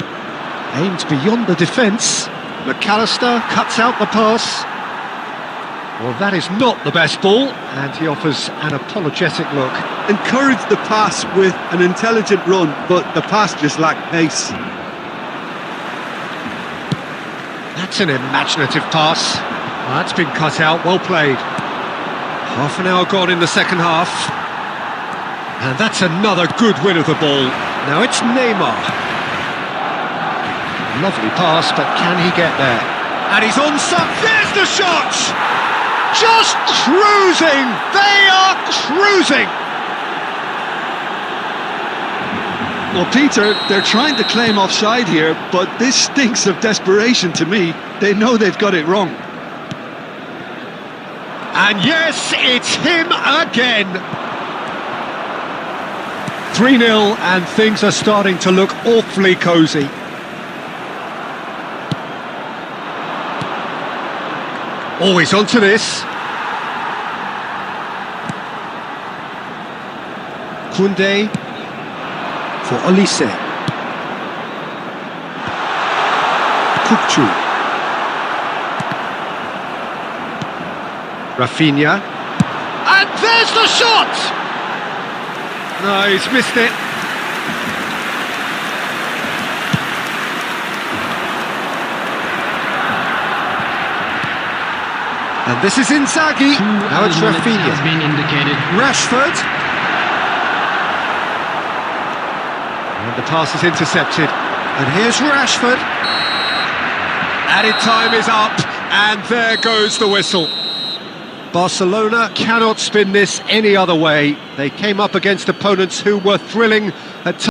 aimed beyond the defence. McAllister cuts out the pass. Well, that is not the best ball, and he offers an apologetic look. Encouraged the pass with an intelligent run, but the pass just lacked pace. That's an imaginative pass. That's been cut out, well played. Half an hour gone in the second half. And that's another good win of the ball. Now it's Neymar. Lovely pass, but can he get there? And he's on some. There's the shot! Just cruising! They are cruising! Well, Peter, they're trying to claim offside here, but this stinks of desperation to me. They know they've got it wrong. And yes, it's him again! 3-0, and things are starting to look awfully cosy. Always onto this. Koundé for Olise. Kukçu. Rafinha. And there's the shot! No, he's missed it. And this is Inzaghi. Now it's Rafinha. Has been indicated. Rashford. And the pass is intercepted. And here's Rashford. Added time is up. And there goes the whistle. Barcelona cannot spin this any other way. They came up against opponents who were thrilling at times.